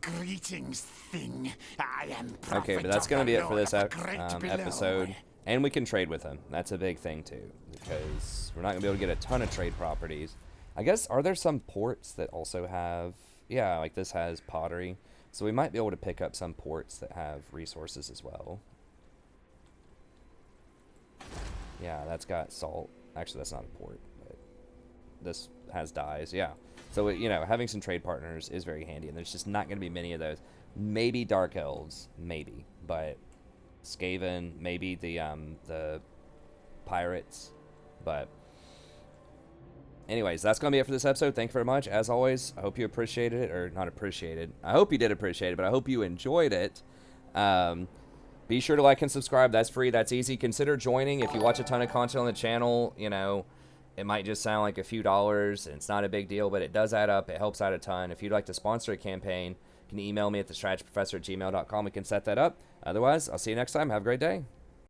greetings, thing. I am okay, but that's going to be it for this episode. And we can trade with them. That's a big thing, too. Because we're not going to be able to get a ton of trade properties. I guess, are there some ports that also have... Yeah, like this has pottery. So we might be able to pick up some ports that have resources as well. Yeah, that's got salt. Actually, that's not a port. But this has dyes. Yeah. So, you know, having some trade partners is very handy. And there's just not going to be many of those. Maybe Dark Elves. Maybe. But Skaven. Maybe the pirates. But... anyways, that's going to be it for this episode. Thank you very much. As always, I hope you appreciated it. Or not appreciated. I hope you did appreciate it, but I hope you enjoyed it. Be sure to like and subscribe. That's free. That's easy. Consider joining. If you watch a ton of content on the channel, you know, it might just sound like a few dollars, and it's not a big deal, but it does add up. It helps out a ton. If you'd like to sponsor a campaign, you can email me at thestrategyprofessor@gmail.com. We can set that up. Otherwise, I'll see you next time. Have a great day.